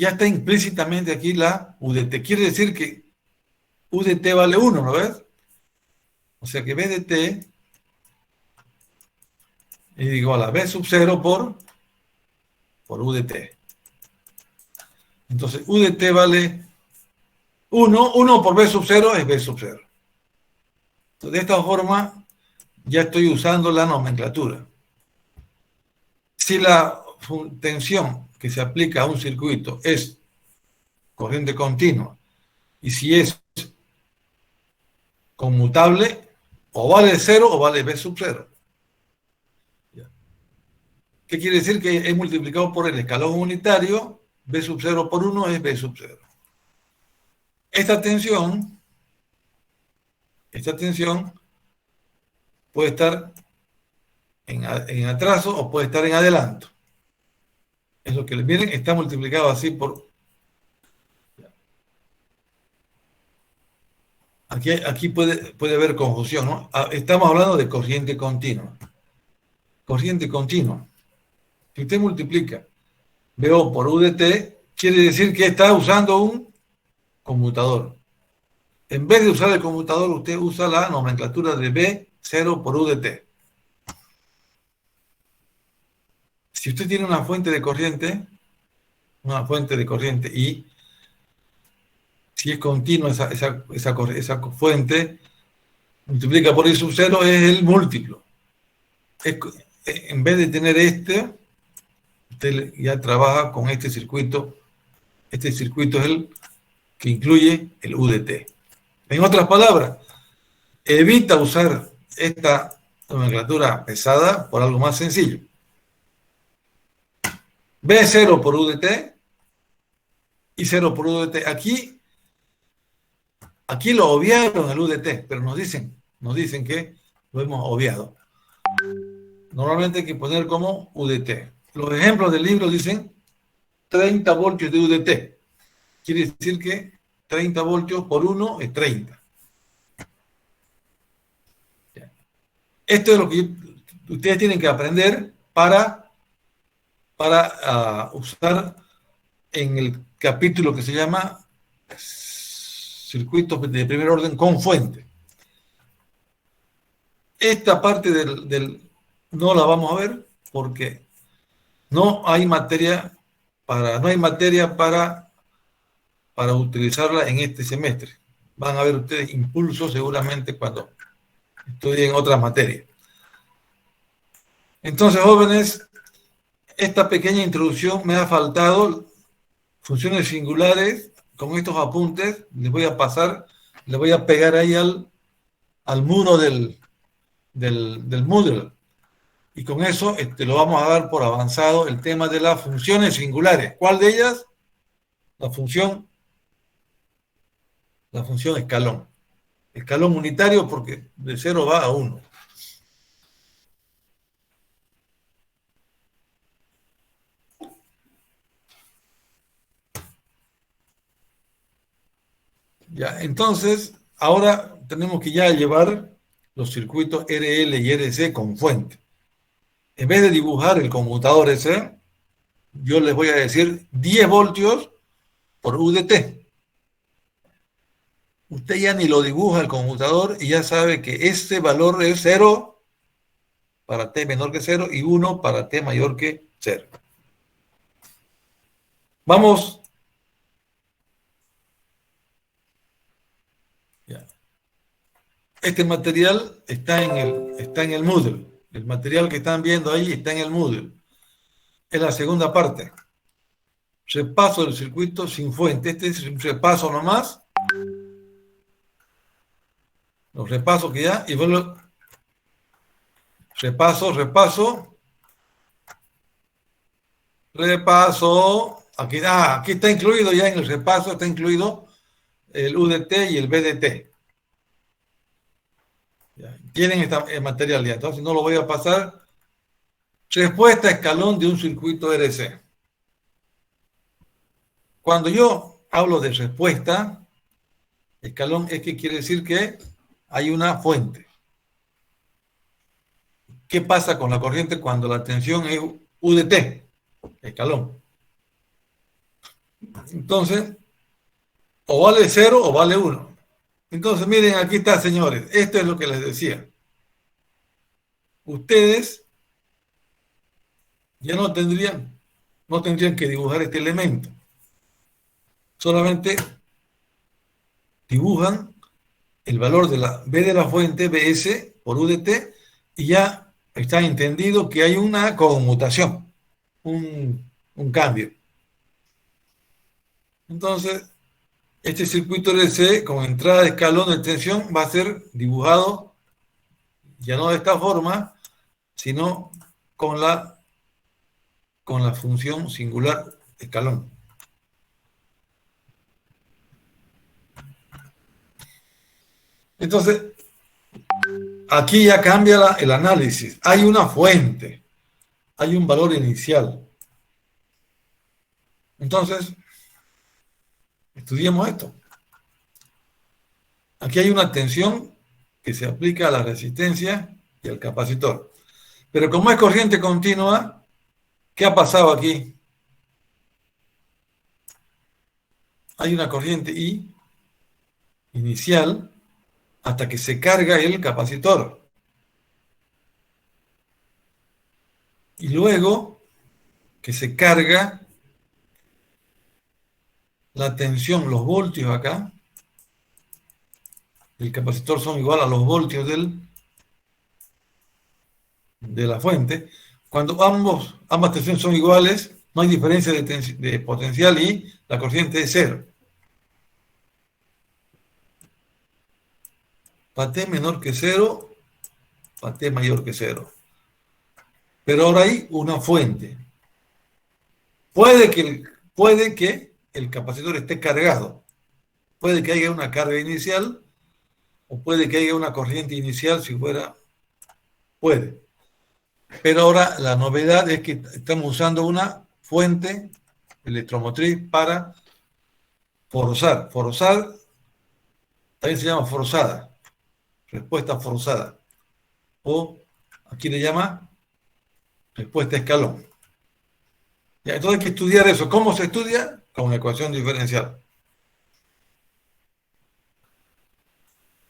Speaker 1: está implícitamente aquí la U de t. Quiere decir que U de t vale 1, ¿no ves? O sea que B de t es igual a B sub 0 por U de t. Entonces, UDT vale 1, 1 por B sub 0 es B sub 0. Entonces, de esta forma, ya estoy usando la nomenclatura. Si la tensión que se aplica a un circuito es corriente continua, y si es conmutable, o vale 0 o vale B sub 0. ¿Qué quiere decir? Que he multiplicado por el escalón unitario, B sub 0 por 1 es B sub 0. Esta tensión puede estar en atraso o puede estar en adelanto. Es lo que le miren, está multiplicado así por... Aquí puede haber confusión, ¿no? Estamos hablando de corriente continua. Corriente continua. Si usted multiplica BO por UDT, quiere decir que está usando un conmutador. En vez de usar el conmutador, usted usa la nomenclatura de B0 por UDT. Si usted tiene una fuente de corriente y si es continua esa fuente, multiplica por I sub 0 es el múltiplo. En vez de tener usted ya trabaja con este circuito. Este circuito es el que incluye el UDT. En otras palabras, evita usar esta nomenclatura pesada por algo más sencillo. B0 por UDT y 0 por UDT. Aquí lo obviaron el UDT, pero nos dicen que lo hemos obviado. Normalmente hay que poner como UDT. Los ejemplos del libro dicen 30 voltios de UDT. Quiere decir que 30 voltios por 1 es 30. Esto es lo que ustedes tienen que aprender para usar en el capítulo que se llama circuitos de primer orden con fuente. Esta parte no la vamos a ver porque no hay materia para utilizarla en este semestre. Van a ver ustedes impulsos seguramente cuando estudien otras materias. Entonces, jóvenes, esta pequeña introducción me ha faltado. Funciones singulares, con estos apuntes, les voy a pegar ahí al muro del Moodle. Y con eso lo vamos a dar por avanzado el tema de las funciones singulares. ¿Cuál de ellas? La función escalón. Escalón unitario porque de 0 va a 1. Ya, entonces, ahora tenemos que ya llevar los circuitos RL y RC con fuente. En vez de dibujar el conmutador ese, yo les voy a decir 10 voltios por UDT. Usted ya ni lo dibuja el conmutador y ya sabe que ese valor es 0 para T menor que 0 y 1 para T mayor que 0. Vamos. Ya. Este material está en el Moodle. El material que están viendo ahí está en el Moodle. Es la segunda parte. Repaso del circuito sin fuente. Este es un repaso nomás. Los repasos que ya, y bueno, repaso. Aquí está incluido ya en el repaso, está incluido el UDT y el BDT. Ya, tienen el material ya, entonces no lo voy a pasar. Respuesta a escalón de un circuito RC. Cuando yo hablo de respuesta, escalón es que quiere decir que hay una fuente. ¿Qué pasa con la corriente cuando la tensión es UDT? Escalón. Entonces, o vale 0 o vale 1. Entonces, miren, aquí está, señores. Esto es lo que les decía. Ustedes ya no tendrían que dibujar este elemento. solamente dibujan el valor de la B de la fuente, BS, por UDT, y ya está entendido que hay una conmutación, un cambio. Entonces, este circuito LC con entrada de escalón de tensión va a ser dibujado ya no de esta forma, sino con la función singular escalón. Entonces, aquí ya cambia el análisis. Hay una fuente, hay un valor inicial. Entonces, estudiemos esto. Aquí hay una tensión que se aplica a la resistencia y al capacitor. Pero como es corriente continua, ¿qué ha pasado aquí? Hay una corriente I inicial hasta que se carga el capacitor. Y luego que se carga la tensión, los voltios acá, el capacitor son igual a los voltios de la fuente. Cuando ambas tensiones son iguales, no hay diferencia de potencial y la corriente es cero. Para T menor que cero, para T mayor que cero. Pero ahora hay una fuente. Puede que el capacitor esté cargado. Puede que haya una carga inicial o puede que haya una corriente inicial si fuera. Puede. Pero ahora la novedad es que estamos usando una fuente electromotriz para forzar. Forzar también se llama forzada. Respuesta forzada. O aquí le llama respuesta escalón. Ya, entonces hay que estudiar eso. ¿Cómo se estudia? Con una ecuación diferencial.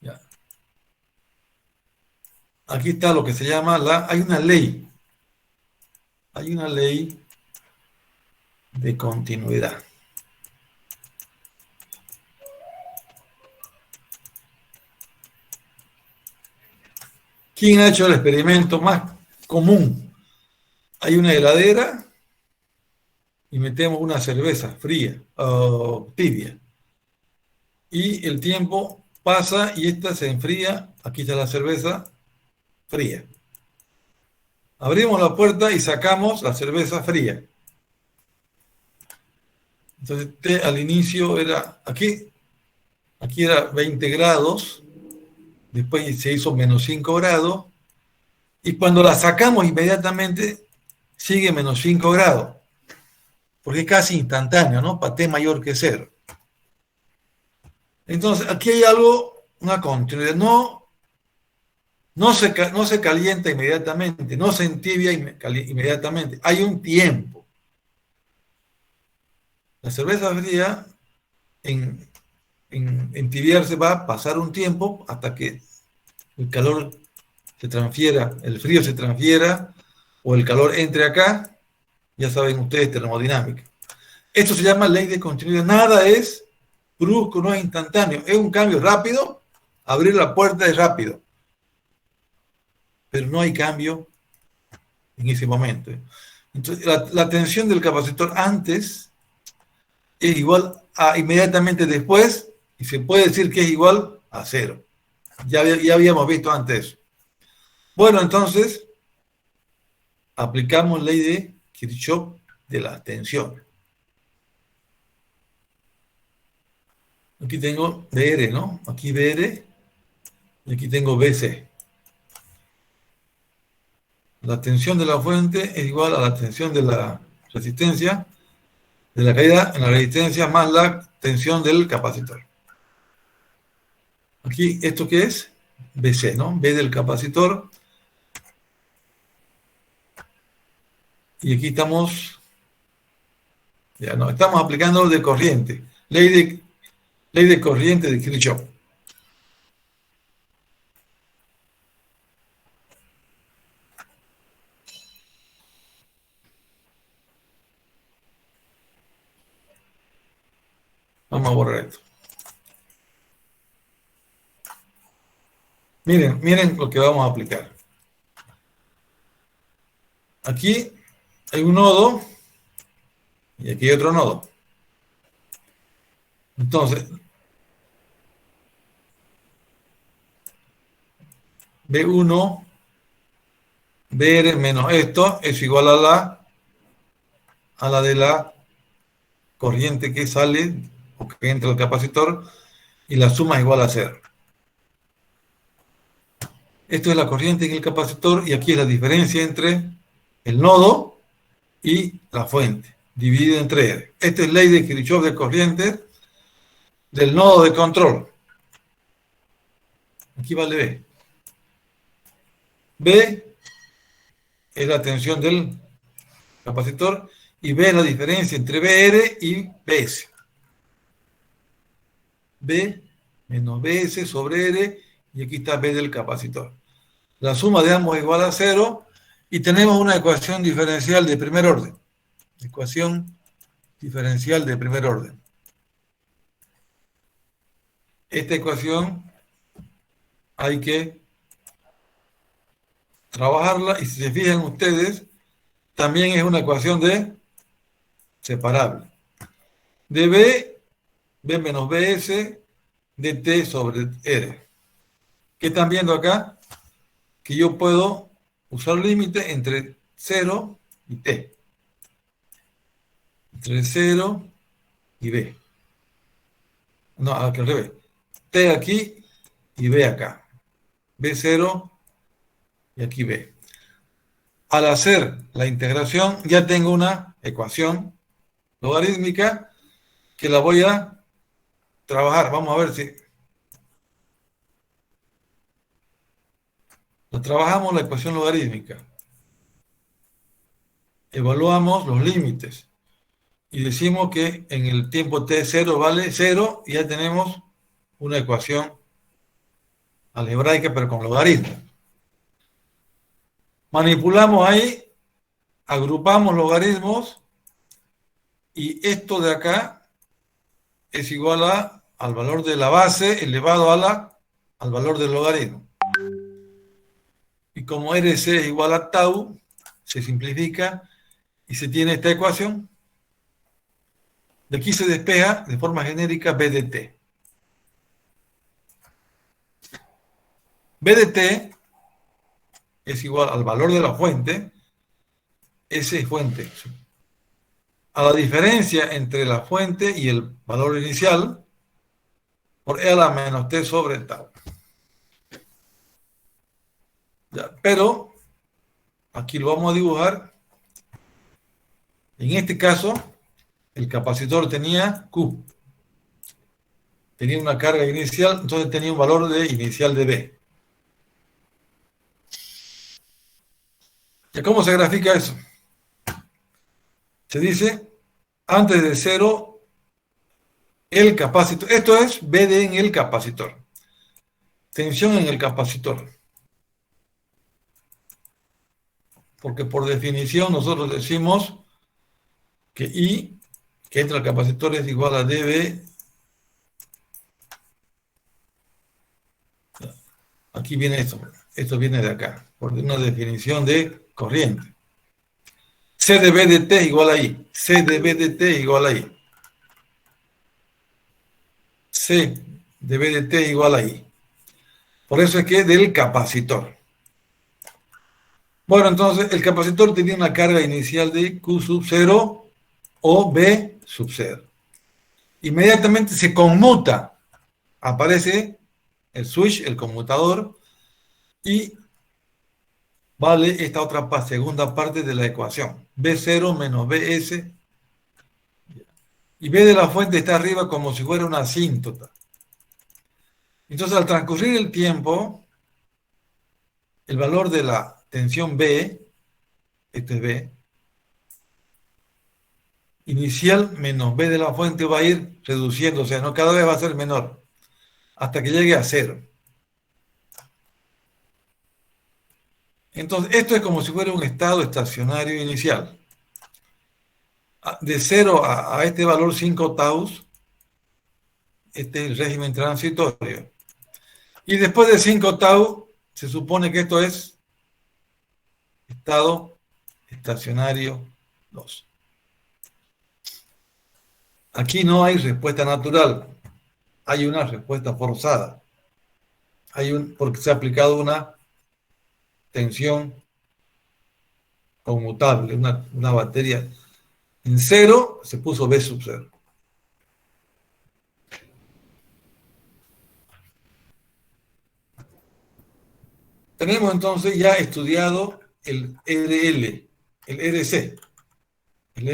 Speaker 1: Ya. Aquí está lo que se llama hay una ley. Hay una ley de continuidad. ¿Quién ha hecho el experimento más común? Hay una heladera y metemos una cerveza fría o tibia. Y el tiempo pasa y esta se enfría. Aquí está la cerveza fría. Abrimos la puerta y sacamos la cerveza fría. Entonces T al inicio era aquí era 20 grados, después se hizo menos 5 grados, y cuando la sacamos inmediatamente sigue menos 5 grados, porque es casi instantáneo, ¿no? Para T mayor que 0. Entonces aquí hay algo, una continuidad, no se calienta inmediatamente, no se entibia inmediatamente, hay un tiempo. La cerveza fría en entibiarse va a pasar un tiempo hasta que el calor se transfiera, el frío se transfiera o el calor entre acá. Ya saben ustedes, termodinámica. Esto se llama ley de continuidad. Nada es brusco, no es instantáneo. Es un cambio rápido. Abrir la puerta es rápido. Pero no hay cambio en ese momento. Entonces, la tensión del capacitor antes es igual a inmediatamente después, y se puede decir que es igual a 0. Ya habíamos visto antes eso. Bueno, entonces, aplicamos ley de Kirchhoff de la tensión. Aquí tengo BR, ¿no? Aquí BR, y aquí tengo BC. La tensión de la fuente es igual a la tensión de la resistencia, de la caída en la resistencia más la tensión del capacitor. Aquí, ¿esto qué es? BC, ¿no? B del capacitor. Y aquí estamos, ya no, estamos aplicando de corriente. Ley de corriente de Kirchhoff. Vamos a borrar esto. Miren lo que vamos a aplicar. Aquí hay un nodo y aquí hay otro nodo. Entonces, B1, BR menos esto es igual a la de la corriente que sale o que entra al capacitor y la suma es igual a 0. Esto es la corriente en el capacitor y aquí es la diferencia entre el nodo y la fuente, dividido entre R. Esta es ley de Kirchhoff de corrientes del nodo de control. Aquí vale B. B es la tensión del capacitor y B es la diferencia entre BR y BS. B menos BS sobre R y aquí está B del capacitor. La suma de ambos es igual a 0 y tenemos una ecuación diferencial de primer orden. Ecuación diferencial de primer orden. Esta ecuación hay que trabajarla y si se fijan ustedes, también es una ecuación de separable. De B menos BS, de T sobre R. ¿Qué están viendo acá? Que yo puedo usar límite entre 0 y T. Entre 0 y B. No, al revés. T aquí y B acá. B0 y aquí B. Al hacer la integración ya tengo una ecuación logarítmica que la voy a trabajar. Vamos a ver si la trabajamos la ecuación logarítmica. Evaluamos los límites y decimos que en el tiempo t0 vale 0 y ya tenemos una ecuación algebraica pero con logaritmo. Manipulamos ahí, agrupamos logaritmos y esto de acá es igual al valor de la base elevado al valor del logaritmo. Y como RC es igual a tau, se simplifica y se tiene esta ecuación. De aquí se despeja de forma genérica B de T. B de T es igual al valor de la fuente, S es fuente, a la diferencia entre la fuente y el valor inicial, por E a la menos T sobre tau. Ya, pero, aquí lo vamos a dibujar. En este caso, el capacitor tenía Q. Tenía una carga inicial, entonces tenía un valor inicial de B. ¿Y cómo se grafica eso? Se dice, antes de 0, el capacitor. Esto es BD en el capacitor. Tensión en el capacitor. Porque por definición nosotros decimos que I, que entra al capacitor, es igual a dB. Aquí viene esto. Esto viene de acá, por una definición de corriente. C de B de T igual a I. C de B de T igual a I. C de B de T igual a I. Por eso es que es del capacitor. Bueno, entonces el capacitor tenía una carga inicial de Q sub 0 o B sub 0. Inmediatamente se conmuta. Aparece el switch, el conmutador, y vale esta otra segunda parte de la ecuación. B0 menos BS. Y B de la fuente está arriba como si fuera una asíntota. Entonces, al transcurrir el tiempo, el valor de la tensión B, este es B, inicial menos B de la fuente va a ir reduciéndose, ¿no? Cada vez va a ser menor, hasta que llegue a 0. Entonces, esto es como si fuera un estado estacionario inicial. De 0 a este valor 5 taus, este es el régimen transitorio. Y después de 5 tau, se supone que esto es estado estacionario 2. Aquí no hay respuesta natural, hay una respuesta forzada. Porque se ha aplicado una tensión conmutable, una batería. En 0 se puso B sub 0. Tenemos entonces ya estudiado el RL, el RC. El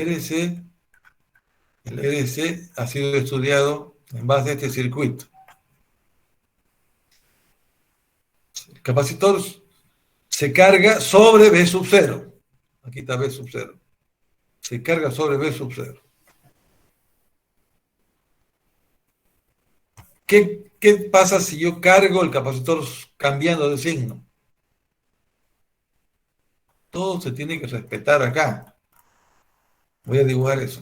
Speaker 1: RC ha sido estudiado en base a este circuito. El capacitor se carga sobre B sub 0. Aquí está B sub 0. Se carga sobre B sub 0. ¿Qué pasa si yo cargo el capacitor cambiando de signo? Todo se tiene que respetar acá. Voy a dibujar eso.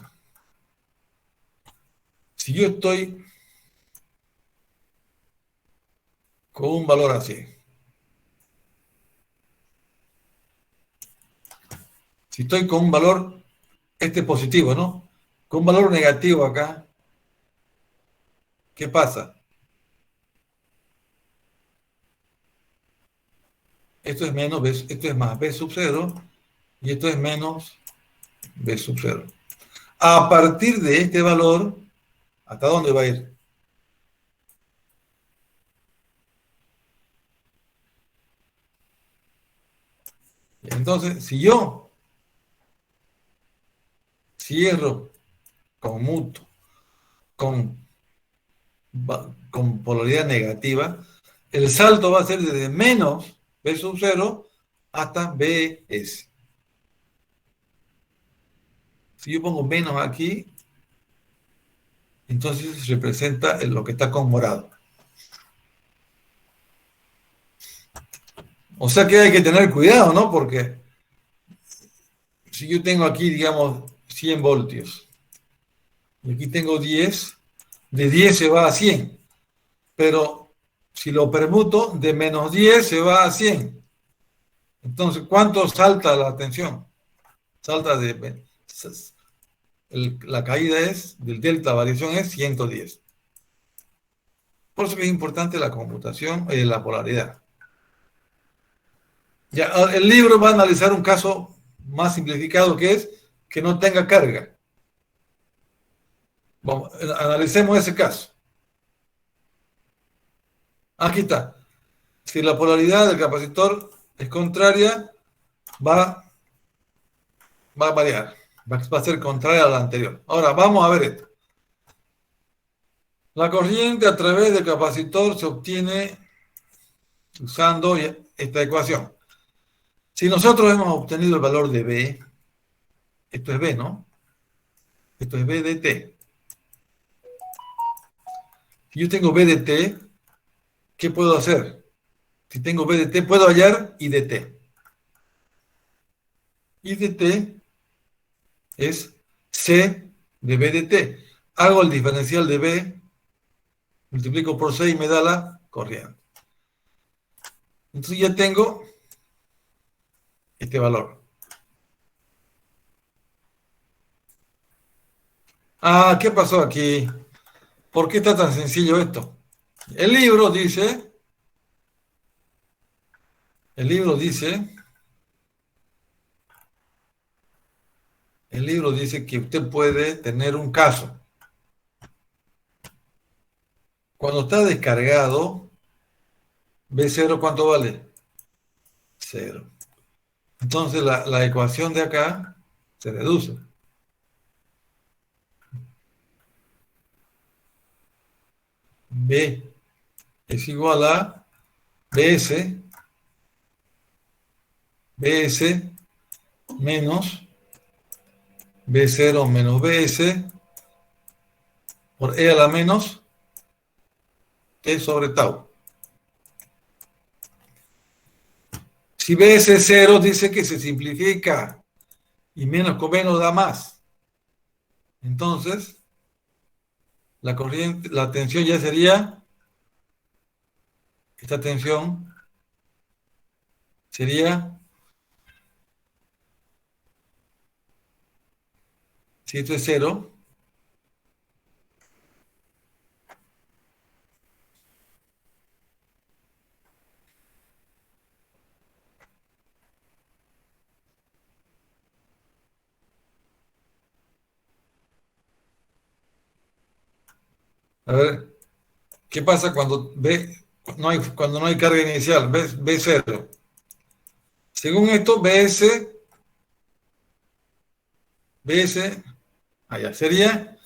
Speaker 1: Si yo estoy con un valor así, si estoy con un valor, este positivo, ¿no? Con un valor negativo acá, ¿qué pasa? Esto es menos B, esto es más B sub 0 y esto es menos B sub 0. A partir de este valor, ¿hasta dónde va a ir? Entonces, si yo cierro conmuto con polaridad negativa, el salto va a ser desde menos B sub 0 hasta BS. Si yo pongo menos aquí, entonces representa lo que está con morado. O sea que hay que tener cuidado, ¿no? Porque si yo tengo aquí, digamos, 100 voltios, y aquí tengo 10, de 10 se va a 100. Pero si lo permuto, de menos 10 se va a 100. Entonces, ¿cuánto salta la tensión? Salta de... la caída es, del delta variación es 110. Por eso que es importante la computación y la polaridad. Ya, el libro va a analizar un caso más simplificado que es que no tenga carga. Vamos, analicemos ese caso. Aquí está. Si la polaridad del capacitor es contraria, va a variar. Va a ser contraria a la anterior. Ahora, vamos a ver esto. La corriente a través del capacitor se obtiene usando esta ecuación. Si nosotros hemos obtenido el valor de B, esto es B, ¿no? Esto es B de T. Si yo tengo B de T, ¿qué puedo hacer? Si tengo B de T, puedo hallar I de T. I de T es C de B de T. Hago el diferencial de B, multiplico por C y me da la corriente. Entonces ya tengo este valor. Ah, ¿qué pasó aquí? ¿Por qué está tan sencillo esto? El libro dice que usted puede tener un caso. Cuando está descargado, B0, ¿cuánto vale? 0. Entonces la ecuación de acá se reduce. B es igual a BS menos B0 menos BS por E a la menos T sobre tau. Si BS es 0, dice que se simplifica y menos con menos da más. Entonces, la corriente, la tensión ya sería, esta tensión sería, si esto es 0, a ver, ¿qué pasa cuando cuando no hay carga inicial? B0. Según esto, allá sería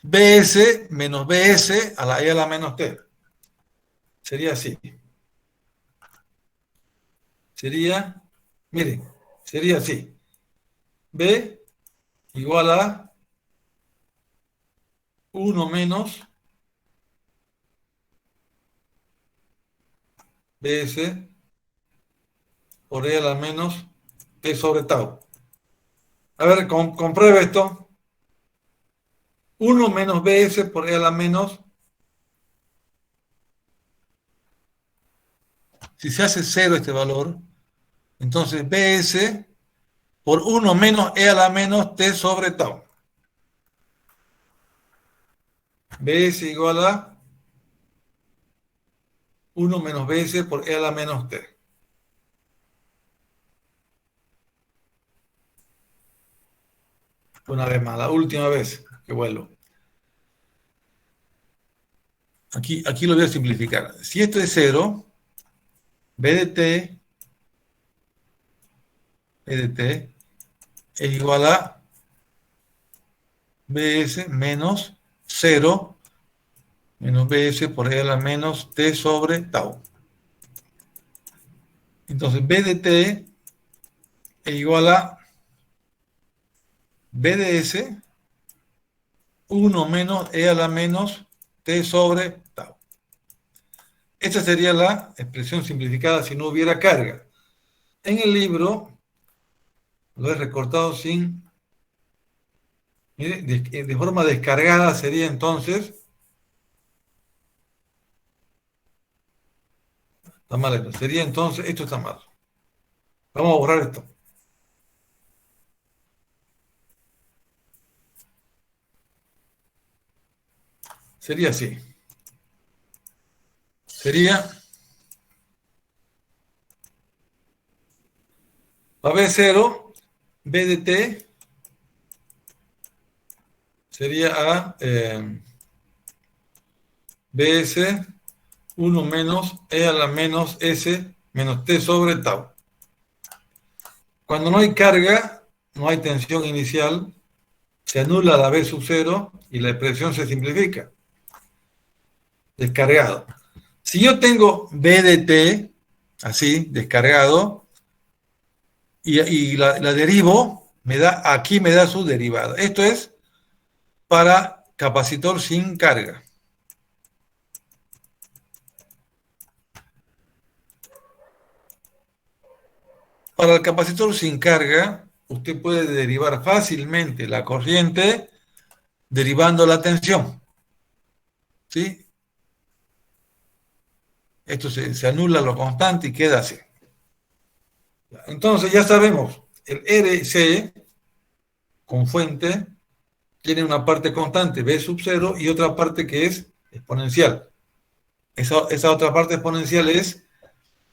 Speaker 1: BS menos BS a la E a la menos T. Sería así. Sería, miren, sería así. B igual a 1 menos BS por E a la menos T sobre tau. A ver, compruebe esto. 1 menos BS por E a la menos. Si se hace 0 este valor, entonces BS por 1 menos E a la menos T sobre tau. BS igual a 1 menos BS por E a la menos T. Una vez más, la última vez que vuelvo. Aquí lo voy a simplificar. Si esto es 0, B de T es igual a BS menos 0 menos BS por E a la menos T sobre tau. Entonces, B de T es igual a B de S 1 menos E a la menos T sobre tau. Esta sería la expresión simplificada si no hubiera carga. En el libro lo he recortado sin... Mire, de forma descargada sería entonces... Está mal esto. Sería entonces... Esto está mal. Vamos a borrar esto. Sería así. Sería... A B0, B de T sería a BS 1 menos E a la menos S menos T sobre tau. Cuando no hay carga, no hay tensión inicial, se anula la B sub 0 y la expresión se simplifica. Descargado. Si yo tengo B de T, así, descargado, y la derivo, aquí me da su derivada. Esto es para capacitor sin carga. Para el capacitor sin carga, usted puede derivar fácilmente la corriente derivando la tensión. ¿Sí? Esto se anula lo constante y queda así. Entonces ya sabemos, el RC con fuente tiene una parte constante, B sub 0, y otra parte que es exponencial. Esa otra parte exponencial es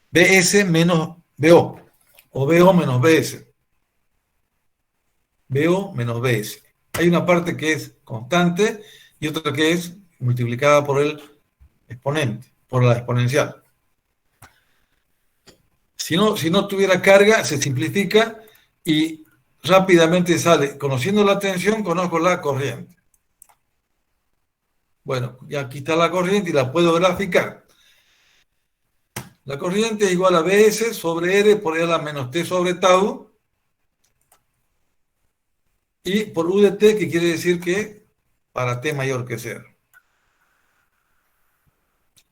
Speaker 1: BS menos BO, o BO menos BS. BO menos BS. Hay una parte que es constante y otra que es multiplicada por el exponente, por la exponencial. Si no tuviera carga, se simplifica y rápidamente sale. Conociendo la tensión, conozco la corriente. Bueno, y aquí está la corriente y la puedo graficar. La corriente es igual a BS sobre R por E a la menos T sobre tau. Y por U de T, que quiere decir que para T mayor que 0.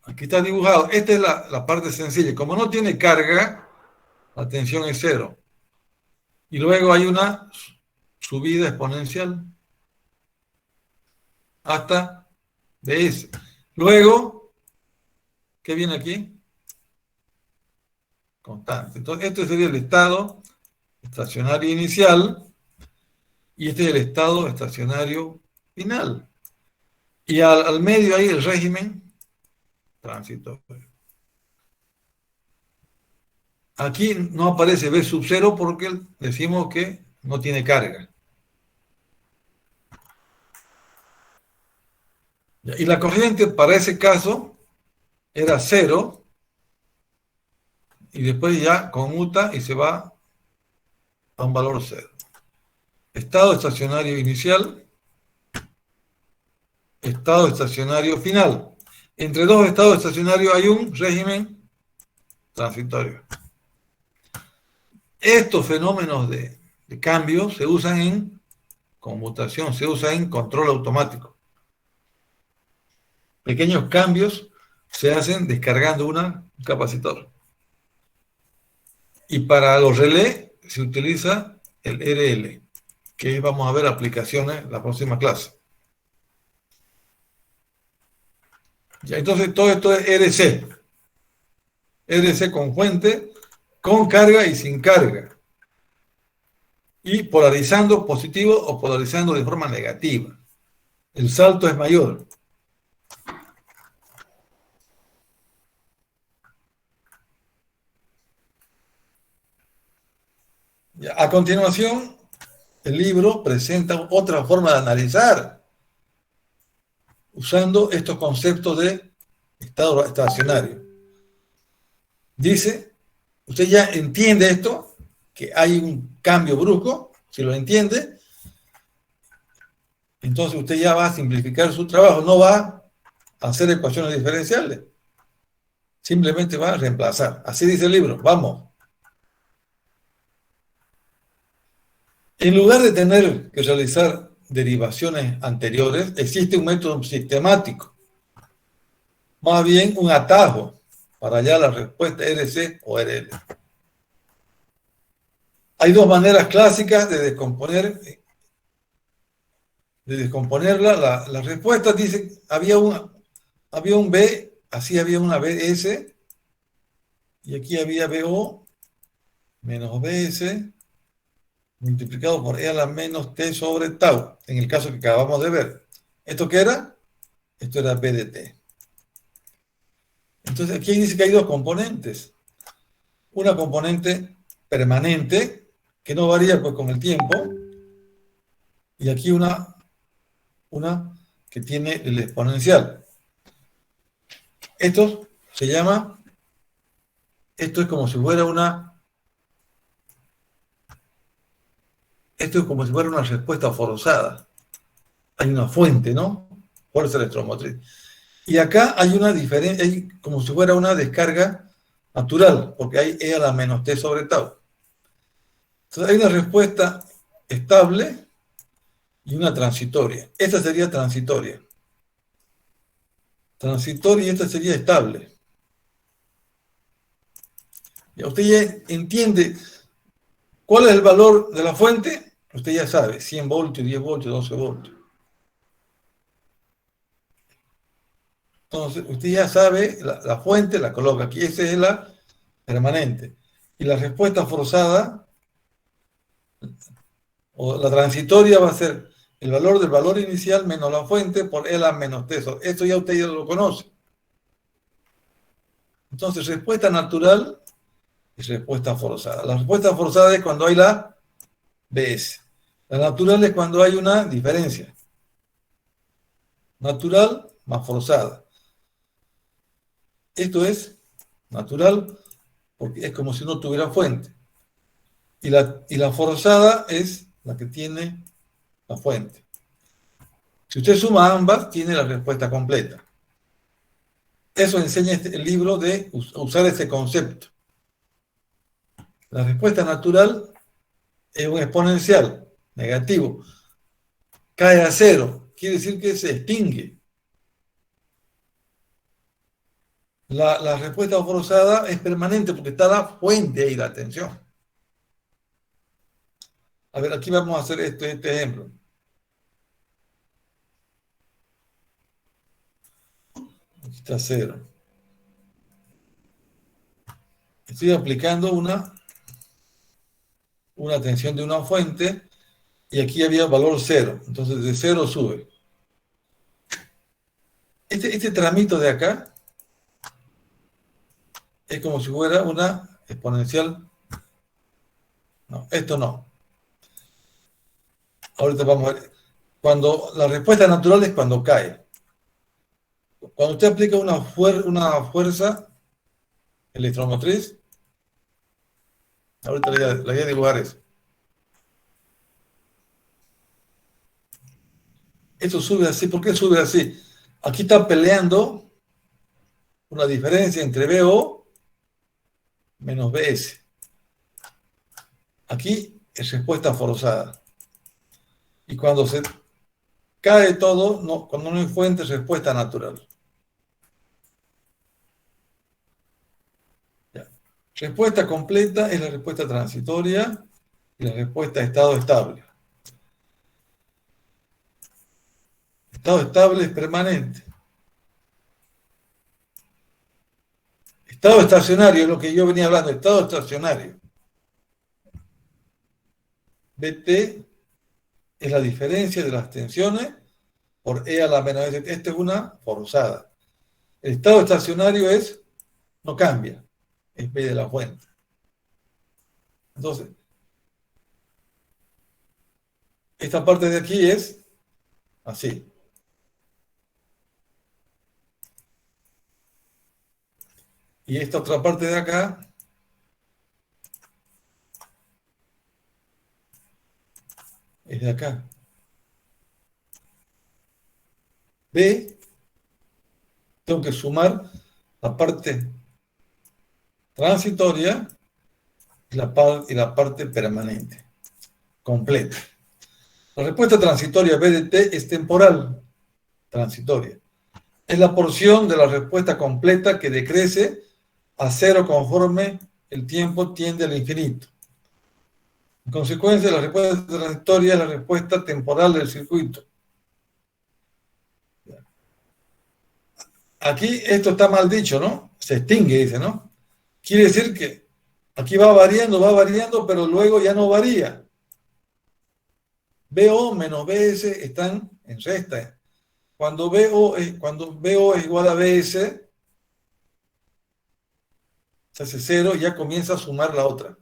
Speaker 1: Aquí está dibujado. Esta es la parte sencilla. Como no tiene carga, la tensión es 0. Y luego hay una subida exponencial hasta de S. Luego, ¿qué viene aquí? Constante. Entonces, este sería el estado estacionario inicial y este es el estado estacionario final. Y al medio hay el régimen transitorio. Aquí no aparece B sub 0 porque decimos que no tiene carga. Y la corriente para ese caso era 0 y después ya conmuta y se va a un valor 0. Estado estacionario inicial, estado estacionario final. Entre dos estados estacionarios hay un régimen transitorio. Estos fenómenos de cambio se usan en conmutación, se usan en control automático. Pequeños cambios se hacen descargando un capacitor. Y para los relés se utiliza el RL, que vamos a ver aplicaciones en la próxima clase. Ya, entonces todo esto es RC. RC con fuente, con carga y sin carga. Y polarizando positivo o polarizando de forma negativa. El salto es mayor. Ya, a continuación, el libro presenta otra forma de analizar, usando estos conceptos de estado estacionario. Dice, usted ya entiende esto, que hay un cambio brusco, si lo entiende, entonces usted ya va a simplificar su trabajo, no va a hacer ecuaciones diferenciales, simplemente va a reemplazar. Así dice el libro, vamos. En lugar de tener que realizar derivaciones anteriores, existe un método sistemático, más bien un atajo para hallar la respuesta RC o RL. Hay dos maneras clásicas de descomponerla. La respuesta dice, había un B, así había una BS, y aquí había BO menos BS, multiplicado por E a la menos T sobre tau, en el caso que acabamos de ver. ¿Esto qué era? Esto era B de T. Entonces aquí dice que hay dos componentes. Una componente permanente, que no varía pues con el tiempo, y aquí una que tiene el exponencial. Esto es como si fuera una respuesta forzada. Hay una fuente, ¿no? Fuerza electromotriz. Y acá hay una diferencia, hay como si fuera una descarga natural, porque hay E a la menos T sobre tau. Entonces hay una respuesta estable y una transitoria. Esta sería transitoria. Transitoria y esta sería estable. Y usted ya entiende cuál es el valor de la fuente. Usted ya sabe, 100 voltios, 10 voltios, 12 voltios. Entonces, usted ya sabe, la fuente la coloca aquí, esa es la permanente. Y la respuesta forzada, o la transitoria, va a ser el valor del valor inicial menos la fuente por E a la menos T. Esto ya usted ya lo conoce. Entonces, respuesta natural y respuesta forzada. La respuesta forzada es cuando hay la BS. La natural es cuando hay una diferencia. Natural más forzada. Esto es natural porque es como si no tuviera fuente. Y la forzada es la que tiene la fuente. Si usted suma ambas, tiene la respuesta completa. Eso enseña el libro de usar ese concepto. La respuesta natural es un exponencial negativo. Cae a cero. Quiere decir que se extingue. La respuesta forzada es permanente porque está la fuente ahí, la tensión. A ver, aquí vamos a hacer este ejemplo. Aquí está 0. Estoy aplicando una tensión de una fuente y aquí había valor 0. Entonces de 0 sube. Este tramito de acá es como si fuera una exponencial. No, esto no. Ahorita vamos a ver. Cuando la respuesta natural es cuando cae. Cuando usted aplica una fuerza electromotriz, ahorita le voy a dibujar eso. Esto sube así. ¿Por qué sube así? Aquí está peleando una diferencia entre BO menos BS. Aquí es respuesta forzada. Y cuando se cae todo, cuando no hay fuente, es respuesta natural. Ya. Respuesta completa es la respuesta transitoria y la respuesta de estado estable. Estado estable es permanente. Estado estacionario es lo que yo venía hablando, estado estacionario. BT es la diferencia de las tensiones por E a la menos S. Esta es una forzada. El estado estacionario no cambia, es B de la fuente. Entonces, esta parte de aquí es así. Y esta otra parte de acá es de acá. B, tengo que sumar la parte transitoria y la parte permanente, completa. La respuesta transitoria B de T es temporal, transitoria. Es la porción de la respuesta completa que decrece a 0 conforme el tiempo tiende al infinito. En consecuencia, la respuesta transitoria es la respuesta temporal del circuito. Aquí esto está mal dicho, ¿no? Se extingue, dice, ¿no? Quiere decir que aquí va variando, pero luego ya no varía. BO menos BS están en resta. Cuando BO es igual a BS, se hace 0 y ya comienza a sumar la otra.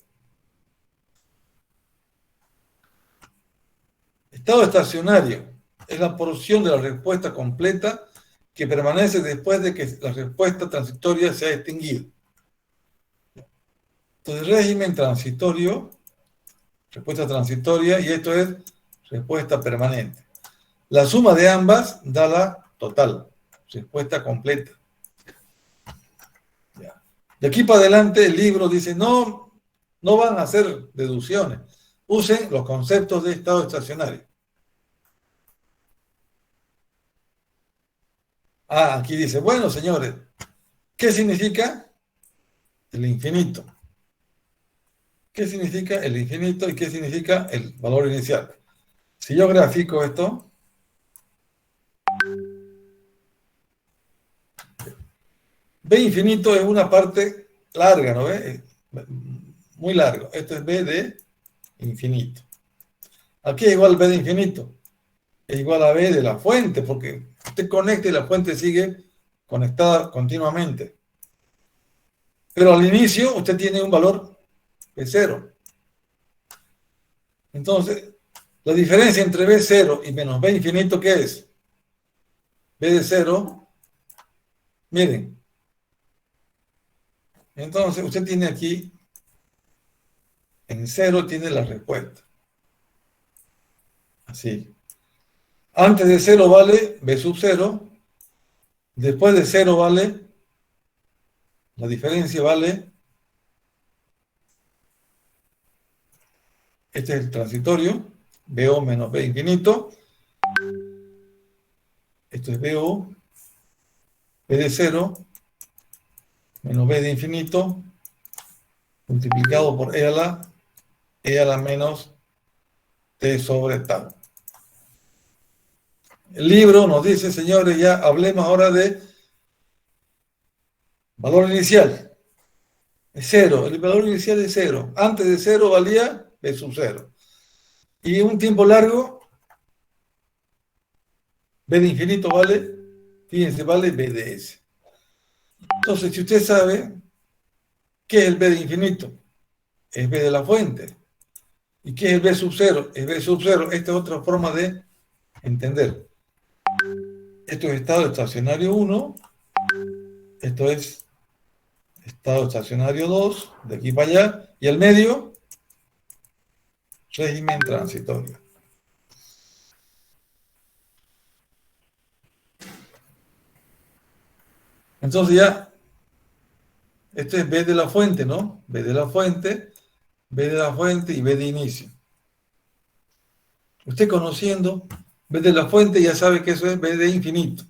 Speaker 1: Estado estacionario es la porción de la respuesta completa que permanece después de que la respuesta transitoria se ha extinguido. Entonces, régimen transitorio, respuesta transitoria, y esto es respuesta permanente. La suma de ambas da la total, respuesta completa. Ya. De aquí para adelante el libro dice, no van a hacer deducciones, usen los conceptos de estado estacionario. Aquí dice, bueno, señores, ¿qué significa el infinito? ¿Qué significa el infinito y qué significa el valor inicial? Si yo grafico esto, B infinito es una parte larga, ¿no ve? Muy largo. Esto es B de infinito. Aquí es igual a B de infinito. Es igual a B de la fuente, porque usted conecta y la fuente sigue conectada continuamente. Pero al inicio usted tiene un valor de 0. Entonces, la diferencia entre B0 y menos B infinito, ¿qué es? B de 0, miren. Entonces, usted tiene aquí, en 0 tiene la respuesta. Así. Antes de 0 vale B sub 0. Después de 0 vale, la diferencia vale, este es el transitorio, BO menos B infinito. Esto es BO, B de 0, menos B de infinito, multiplicado por E a la menos T sobre tau. El libro nos dice, señores, ya hablemos ahora de Valor inicial es 0. El valor inicial es 0. Antes de 0 valía B sub 0. Y en un tiempo largo, B de infinito vale, fíjense, vale B de S. Entonces, si usted sabe qué es el B de infinito, es B de la fuente. ¿Y qué es el B sub 0? Es B sub 0. Esta es otra forma de entender. Esto es estado estacionario 1. Esto es estado estacionario 2, de aquí para allá. Y el medio, régimen transitorio. Entonces ya, esto es B de la fuente, ¿no? B de la fuente, B de la fuente y B de inicio. Usted conociendo B de la fuente ya sabe que eso es B de infinito.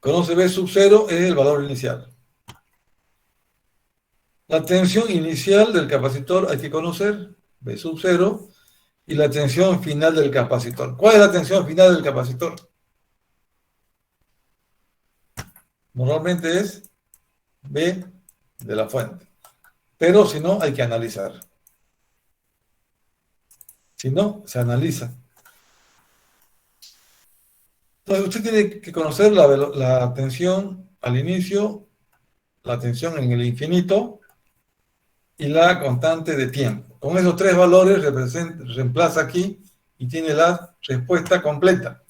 Speaker 1: Conoce B sub 0, es el valor inicial. La tensión inicial del capacitor hay que conocer, B sub 0, y la tensión final del capacitor. ¿Cuál es la tensión final del capacitor? Normalmente es B de la fuente. Pero si no, hay que analizar. Si no, se analiza. Entonces, usted tiene que conocer la tensión al inicio, la tensión en el infinito y la constante de tiempo. Con esos tres valores reemplaza aquí y tiene la respuesta completa.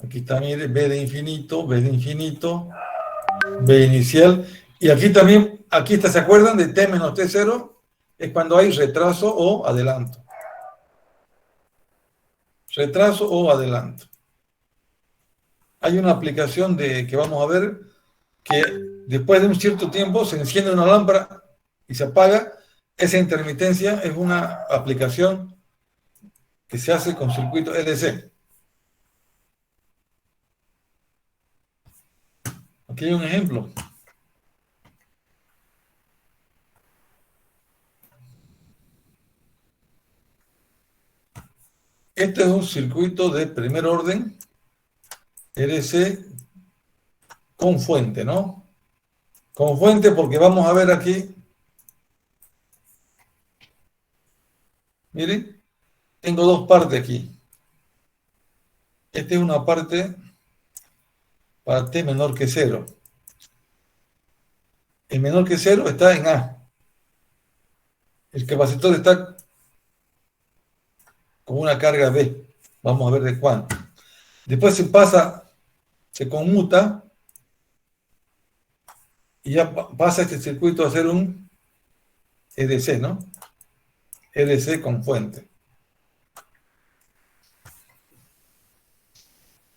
Speaker 1: Aquí está, mire, B de infinito, B inicial. Y aquí también, aquí está, ¿se acuerdan de T menos T0? Es cuando hay retraso o adelanto. Retraso o adelanto. Hay una aplicación que vamos a ver que después de un cierto tiempo se enciende una lámpara y se apaga. Esa intermitencia es una aplicación que se hace con circuito LC. Aquí hay un ejemplo. Este es un circuito de primer orden, RC con fuente, ¿no? Con fuente porque vamos a ver aquí, miren, tengo dos partes aquí. Esta es una parte para T menor que 0. El menor que 0 está en A. El capacitor está con una carga B. Vamos a ver de cuánto. Después se pasa, se conmuta y ya pasa este circuito a ser un EDC, ¿no? EDC con fuente.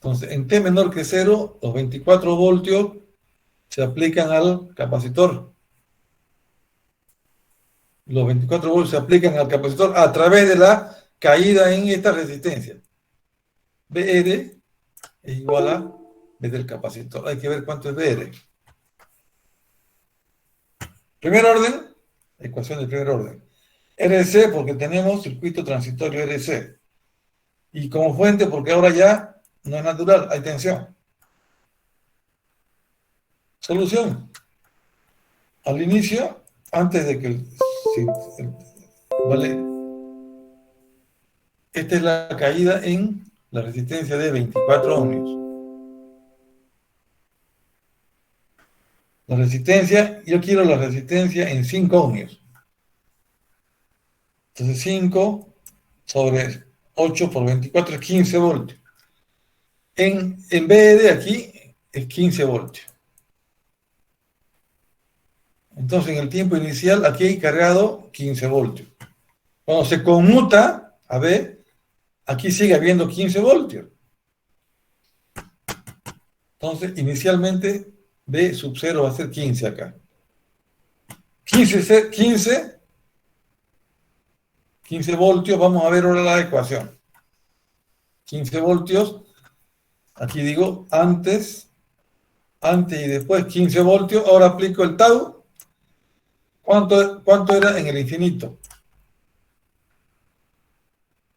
Speaker 1: Entonces, en T menor que 0, los 24 voltios se aplican al capacitor. Los 24 voltios se aplican al capacitor a través de la caída en esta resistencia. BR es igual a B del capacitor. Hay que ver cuánto es BR. Primer orden, ecuación de primer orden. RC porque tenemos circuito transitorio RC. Y como fuente porque ahora ya no es natural, hay tensión. Solución. Al inicio, antes de que vale. Esta es la caída en la resistencia de 24 ohmios. La resistencia, yo quiero la resistencia en 5 ohmios. Entonces 5 sobre 8 por 24 es 15 voltios. En BD aquí es 15 voltios. Entonces en el tiempo inicial aquí hay cargado 15 voltios. Cuando se conmuta a B, aquí sigue habiendo 15 voltios. Entonces inicialmente B sub 0 va a ser 15 acá. 15 voltios, vamos a ver ahora la ecuación. 15 voltios, aquí digo antes y después 15 voltios, ahora aplico el tau. ¿Cuánto era en el infinito?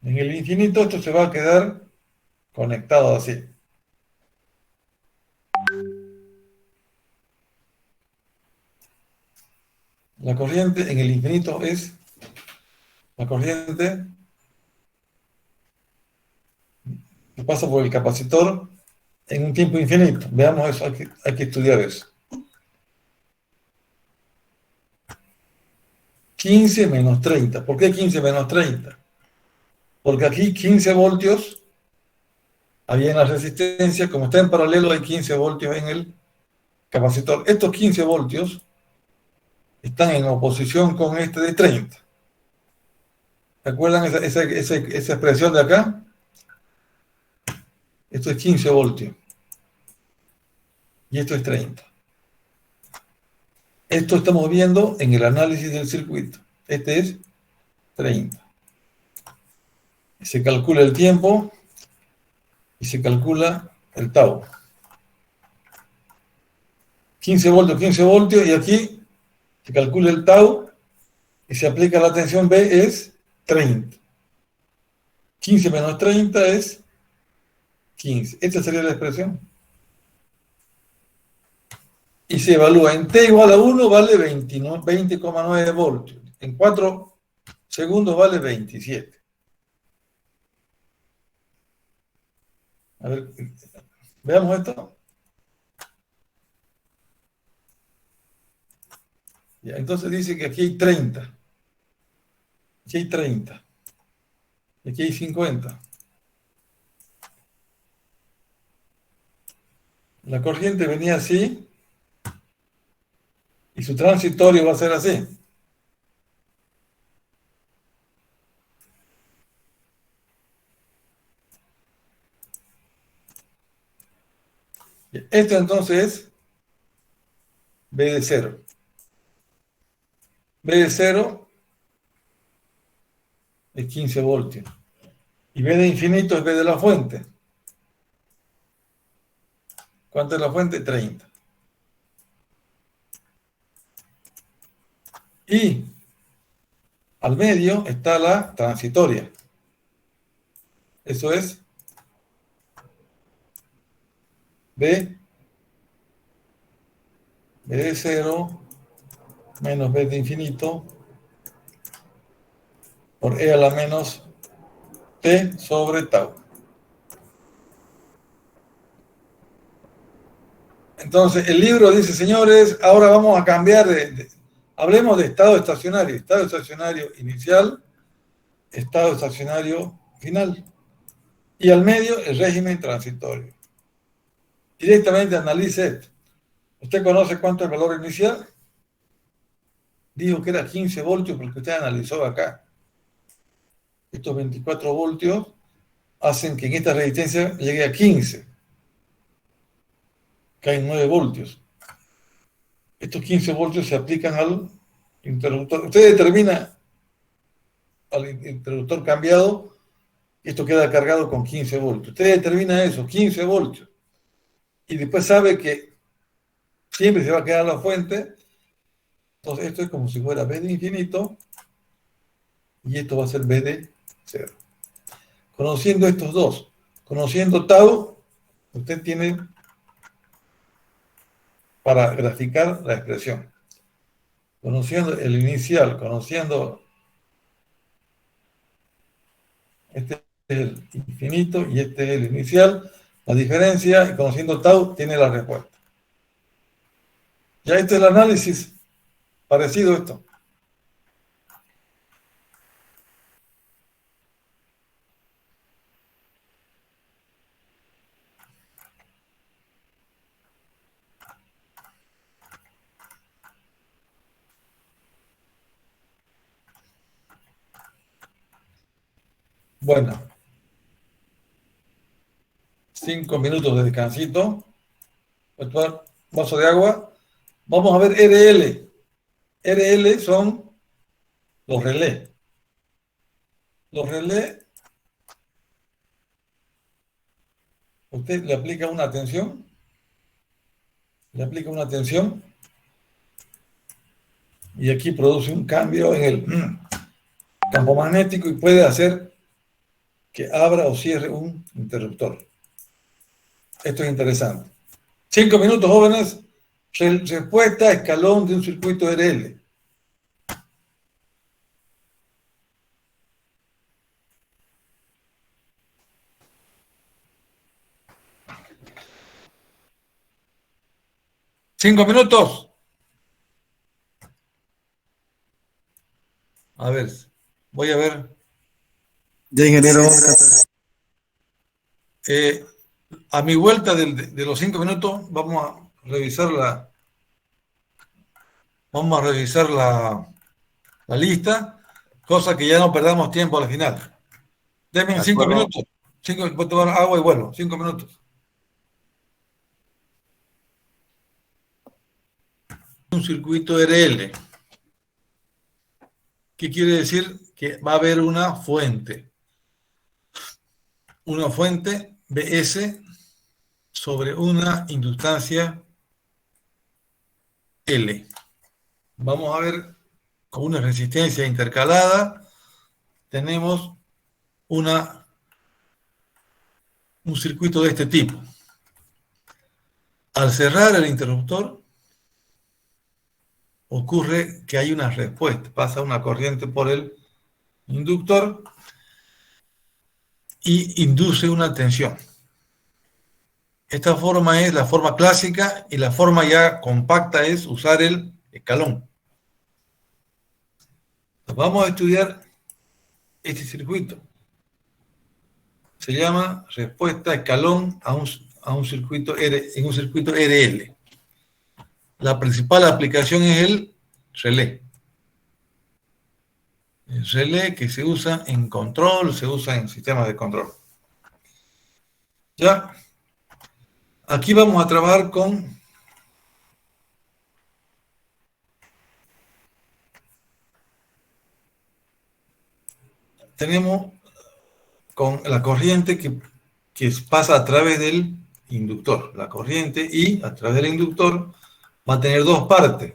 Speaker 1: En el infinito esto se va a quedar conectado así. La corriente en el infinito es la corriente que pasa por el capacitor en un tiempo infinito. Veamos eso, hay que estudiar eso. 15 menos 30. ¿Por qué 15 menos 30? Porque aquí 15 voltios había en la resistencia, como está en paralelo hay 15 voltios en el capacitor. Estos 15 voltios están en oposición con este de 30. ¿Se acuerdan esa expresión de acá? Esto es 15 voltios. Y esto es 30. Esto estamos viendo en el análisis del circuito. Este es 30. Se calcula el tiempo y se calcula el tau. 15 voltios, y aquí se calcula el tau y se aplica la tensión B, es 30. 15 menos 30 es 15. Esta sería la expresión. Y se evalúa en T igual a 1 vale 20,9 voltios. En 4 segundos vale 27. A ver, veamos esto. Ya, entonces dice que aquí hay 30. Aquí hay 30. Y aquí hay 50. La corriente venía así. Y su transitorio va a ser así. Esto entonces es B de 0. B de 0 es 15 voltios. Y B de infinito es B de la fuente. ¿Cuánto es la fuente? 30. Y al medio está la transitoria. Eso es B de 0 menos B de infinito por E a la menos T sobre tau. Entonces, el libro dice, señores, ahora vamos a cambiar hablemos de estado estacionario inicial, estado estacionario final. Y al medio, el régimen transitorio. Directamente analice esto. ¿Usted conoce cuánto es el valor inicial? Dijo que era 15 voltios porque usted analizó acá. Estos 24 voltios hacen que en esta resistencia llegue a 15. Caen 9 voltios. Estos 15 voltios se aplican al interruptor. Usted determina al interruptor cambiado, esto queda cargado con 15 voltios. Usted determina eso, 15 voltios. Y después sabe que siempre se va a quedar la fuente. Entonces esto es como si fuera B de infinito y esto va a ser B de 0. Conociendo estos dos, conociendo tau, usted tiene para graficar la expresión. Conociendo el inicial, conociendo este es el infinito y este es el inicial, la diferencia, y conociendo tau, tiene la respuesta. Ya este es el análisis parecido a esto. Bueno, 5 minutos de descansito. Voy a tomar un vaso de agua. Vamos a ver RL. RL son los relés. Los relés, usted le aplica una tensión. Le aplica una tensión. Y aquí produce un cambio en el campo magnético y puede hacer que abra o cierre un interruptor. Esto es interesante. 5 minutos, jóvenes. Respuesta a escalón de un circuito RL. ¿5 minutos? A ver, voy a ver.
Speaker 3: Ya, ingeniero.
Speaker 1: A mi vuelta de los 5 minutos, vamos a revisar la lista, cosa que ya no perdamos tiempo al final. Denme 5 minutos. Voy a tomar agua y vuelvo. 5 minutos. Un circuito RL. ¿Qué quiere decir? Que va a haber una fuente. Una fuente BS sobre una inductancia L. Vamos a ver, con una resistencia intercalada, tenemos un circuito de este tipo. Al cerrar el interruptor, ocurre que hay una respuesta, pasa una corriente por el inductor y induce una tensión. Esta forma es la forma clásica y la forma ya compacta es usar el escalón. Vamos a estudiar este circuito. Se llama respuesta escalón a un circuito en un circuito RL. La principal aplicación es el relé. El relé que se usa en control, se usa en sistemas de control. Ya. Aquí vamos a trabajar con tenemos con la corriente que pasa a través del inductor. La corriente y a través del inductor va a tener dos partes.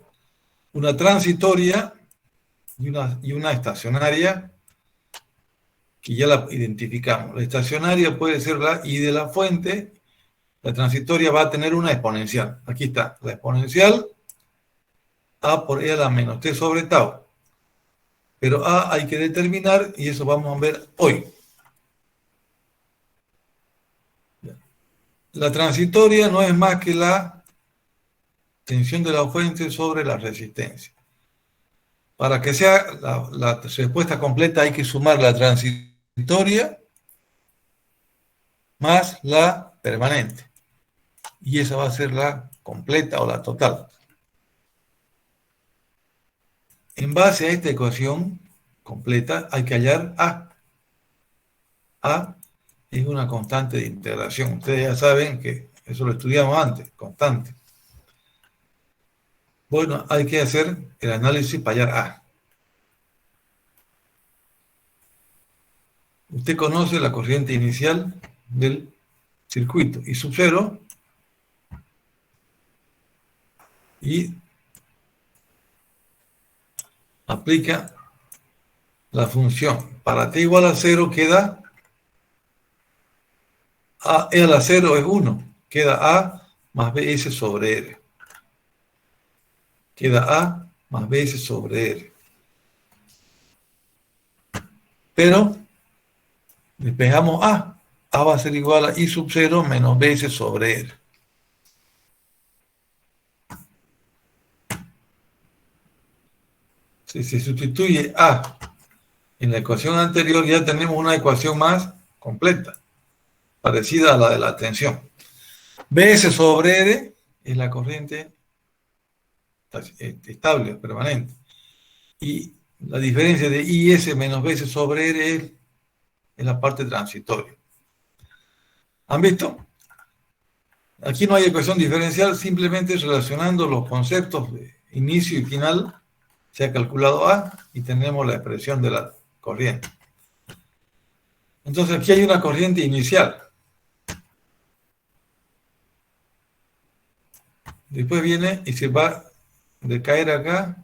Speaker 1: Una transitoria y una estacionaria que ya la identificamos. La estacionaria puede ser la I de la fuente. La transitoria va a tener una exponencial. Aquí está, la exponencial A por E a la menos T sobre tau. Pero A hay que determinar y eso vamos a ver hoy. La transitoria no es más que la tensión de la fuente sobre la resistencia. Para que sea la respuesta completa hay que sumar la transitoria más la permanente. Y esa va a ser la completa o la total. En base a esta ecuación completa hay que hallar A. A es una constante de integración. Ustedes ya saben que eso lo estudiamos antes, constante. Bueno, hay que hacer el análisis para hallar A. Usted conoce la corriente inicial del circuito, I sub 0, y aplica la función. Para t igual a 0 queda A, E a la 0 es 1, queda A más BS sobre R. Queda A más BS sobre R. Pero despejamos A. A va a ser igual a I sub 0 menos BS sobre R. Si se sustituye A en la ecuación anterior, ya tenemos una ecuación más completa, parecida a la de la tensión. BS sobre R es la corriente estable, permanente. Y la diferencia de IS menos BS sobre R es la parte transitoria. ¿Han visto? Aquí no hay ecuación diferencial, simplemente relacionando los conceptos de inicio y final, se ha calculado A y tenemos la expresión de la corriente. Entonces aquí hay una corriente inicial. Después viene y se va a decaer acá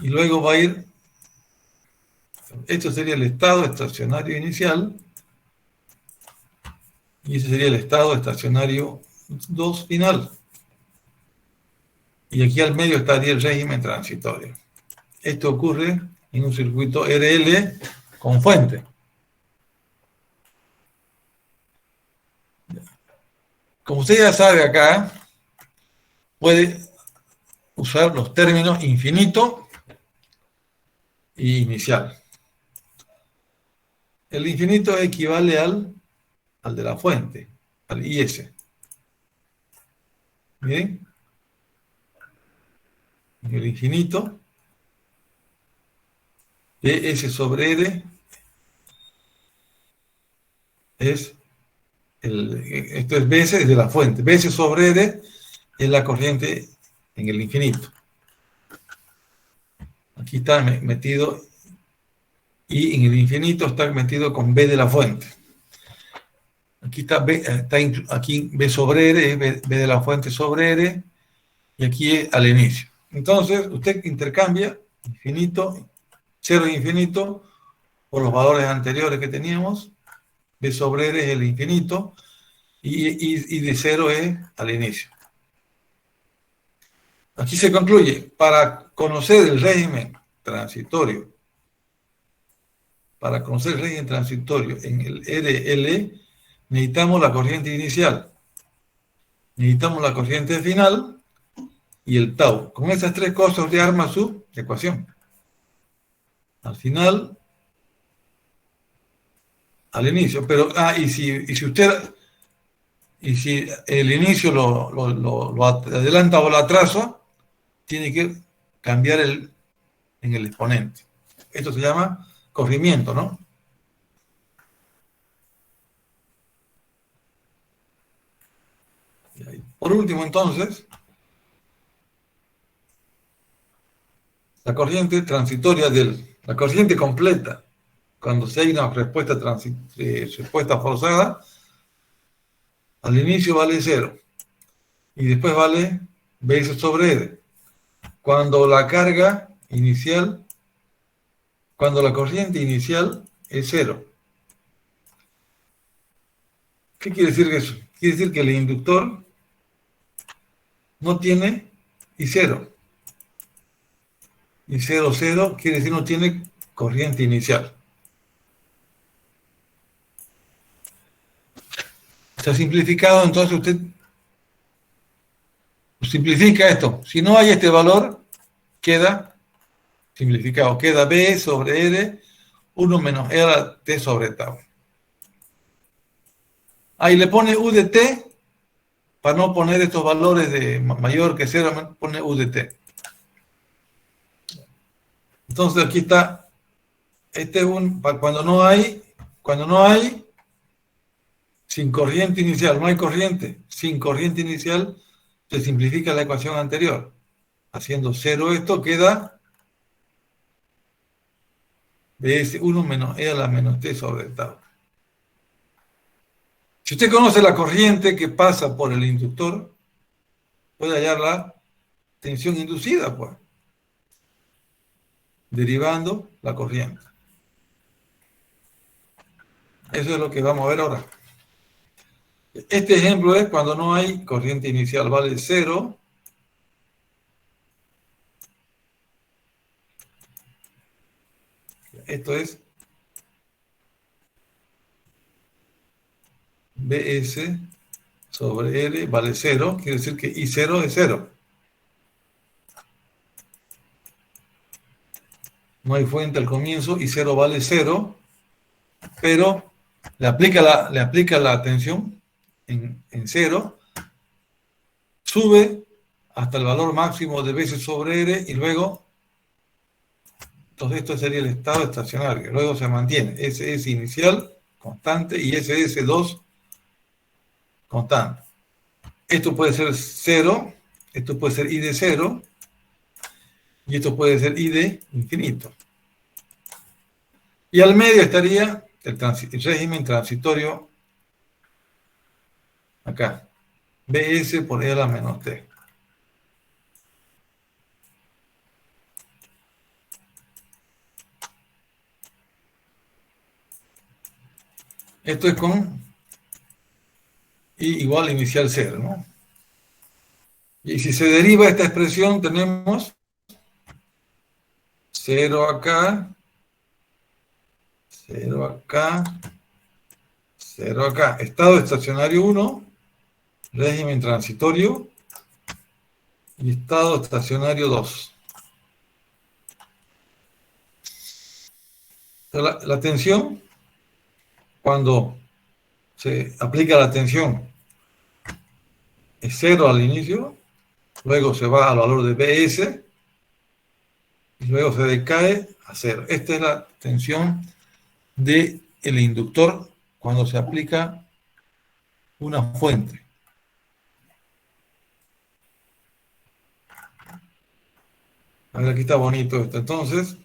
Speaker 1: y luego va a ir Esto sería el estado estacionario inicial. Y ese sería el estado estacionario 2 final. Y aquí al medio estaría el régimen transitorio. Esto ocurre en un circuito RL con fuente. Como usted ya sabe acá, puede usar los términos infinito y inicial. El infinito equivale al de la fuente, al IS. ¿Bien? El infinito, BS sobre R, esto es BS desde la fuente. BS sobre R es la corriente en el infinito. Aquí está metido, y en el infinito está metido con B de la fuente. Aquí está aquí B sobre R, es B de la fuente sobre R, y aquí es al inicio. Entonces, usted intercambia infinito, 0 e infinito, por los valores anteriores que teníamos. B sobre R es el infinito, y de 0 es al inicio. Aquí se concluye, para conocer el régimen transitorio, en el RL, necesitamos la corriente inicial, necesitamos la corriente final y el tau. Con esas tres cosas usted arma su ecuación. Al final, al inicio. Pero, y si el inicio lo adelanta o lo atrasa, tiene que cambiar en el exponente. Esto se llama corrimiento, ¿no? Por último, entonces, la corriente transitoria la corriente completa, cuando se hay una respuesta forzada, al inicio vale 0, y después vale BS sobre R. Cuando la corriente inicial es 0. ¿Qué quiere decir eso? Quiere decir que el inductor no tiene I0. I0, 0 quiere decir no tiene corriente inicial. Está simplificado, entonces usted simplifica esto. Si no hay este valor, queda simplificado. Queda B sobre R, 1 menos E a la T sobre tau. Ahí le pone U de T, para no poner estos valores de mayor que 0, pone U de T. Entonces aquí está, este es cuando no hay, sin corriente inicial, no hay corriente, sin corriente inicial, se simplifica la ecuación anterior. Haciendo 0 esto, queda BS1 menos E a la menos T sobre tau. Si usted conoce la corriente que pasa por el inductor, puede hallar la tensión inducida, pues, derivando la corriente. Eso es lo que vamos a ver ahora. Este ejemplo es cuando no hay corriente inicial, vale 0. Esto es BS sobre R vale 0, quiere decir que I0 es 0. No hay fuente al comienzo, I0 vale 0, pero le aplica la tensión en 0, sube hasta el valor máximo de BS sobre R y luego, entonces esto sería el estado estacionario, luego se mantiene SS inicial constante y SS2 constante. Esto puede ser 0, esto puede ser I de 0 y esto puede ser I de infinito. Y al medio estaría el régimen transitorio acá, BS por E a la menos T. Esto es con I igual a inicial 0, ¿no? Y si se deriva esta expresión, tenemos 0 acá, 0 acá, 0 acá. Estado estacionario 1, régimen transitorio, y estado estacionario 2. La tensión, cuando se aplica la tensión, es 0 al inicio, luego se va al valor de BS, y luego se decae a 0. Esta es la tensión del inductor cuando se aplica una fuente. A ver, aquí está bonito esto. Entonces,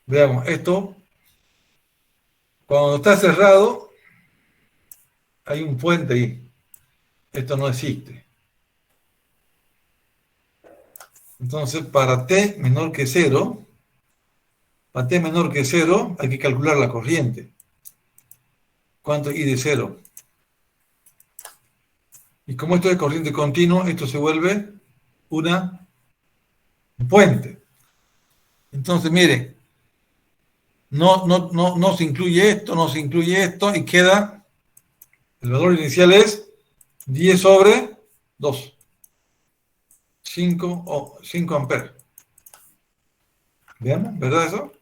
Speaker 1: veamos, esto, cuando está cerrado, hay un puente ahí. Esto no existe. Entonces, para t menor que 0, hay que calcular la corriente. ¿Cuánto es I de 0? Y como esto es corriente continua, esto se vuelve un puente. Entonces, mire, no se incluye esto, no se incluye esto, y queda, el valor inicial es 10 sobre 2. 5 amperes. ¿Veamos? ¿Verdad eso?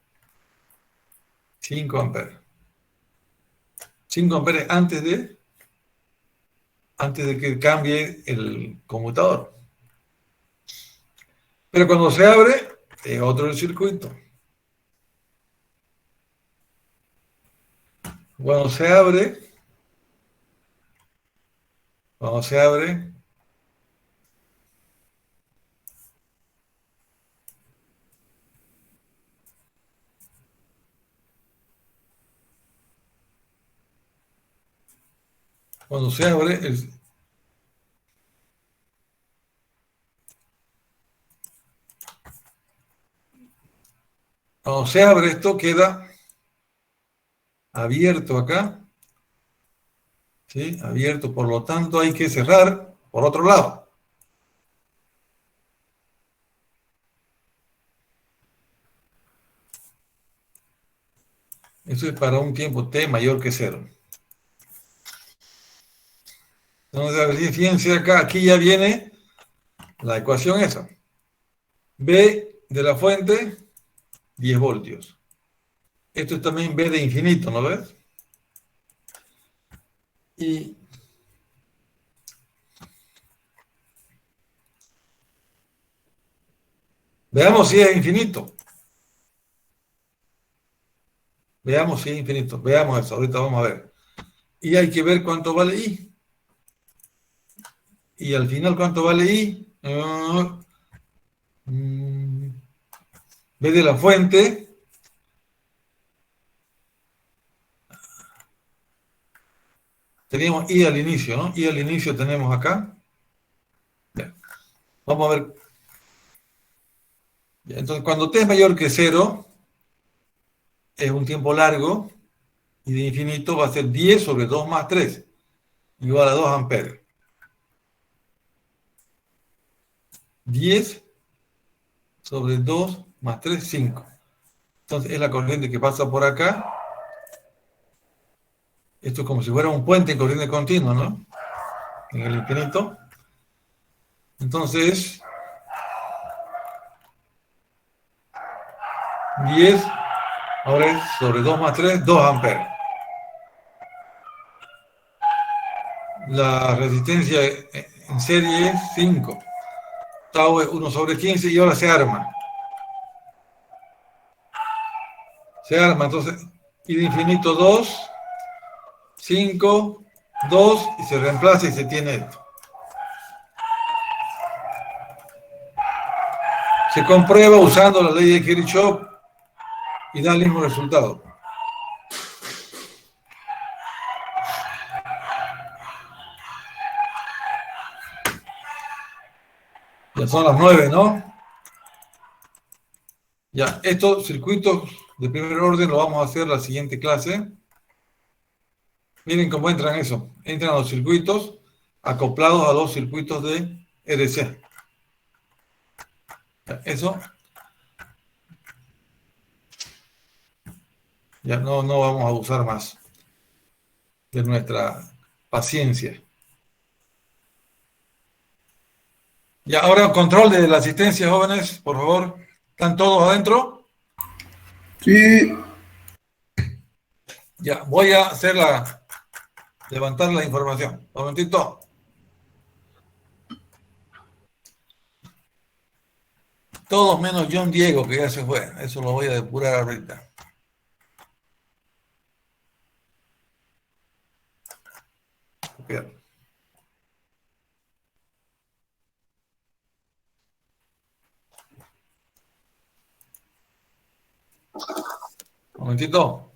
Speaker 1: 5 amperes. 5 amperes antes de que cambie el conmutador. Pero cuando se abre, es otro el circuito. Cuando se abre, Cuando se abre, esto queda abierto acá, ¿sí? Abierto, por lo tanto hay que cerrar por otro lado. Eso es para un tiempo t mayor que 0. Entonces, a ver, fíjense acá, aquí ya viene la ecuación esa. B de la fuente, 10 voltios. Esto es también B de infinito, ¿no ves? Y veamos si es infinito. Veamos si es infinito. Veamos eso, ahorita vamos a ver. Y hay que ver cuánto vale I. Y al final, ¿cuánto vale I? B de la fuente. Teníamos I al inicio, ¿no? I al inicio tenemos acá. Bien. Vamos a ver. Bien, entonces, cuando t es mayor que 0, es un tiempo largo, y de infinito va a ser 10 sobre 2 más 3, igual a 2 amperes. 10 sobre 2 más 3, 5. Entonces, es la corriente que pasa por acá. Esto es como si fuera un puente en corriente continua, ¿no? En el infinito. Entonces, 10 ahora es sobre 2 más 3, 2 amperes. La resistencia en serie es 5. Tau es 1 sobre 15 y ahora se arma. Se arma, entonces, I de infinito 2, 5, 2, y se reemplaza y se tiene esto. Se comprueba usando la ley de Kirchhoff y da el mismo resultado. Ya son las 9, ¿no? Ya, estos circuitos de primer orden lo vamos a hacer la siguiente clase. Miren cómo entran eso. Entran los circuitos acoplados a los circuitos de EDC. Eso ya no vamos a abusar más de nuestra paciencia. Ya, ahora control de la asistencia, jóvenes, por favor. ¿Están todos adentro?
Speaker 6: Sí.
Speaker 1: Ya, voy a levantar la información. Un momentito. Todos menos John Diego, que ya se fue. Eso lo voy a depurar ahorita. Bien. Un momentito.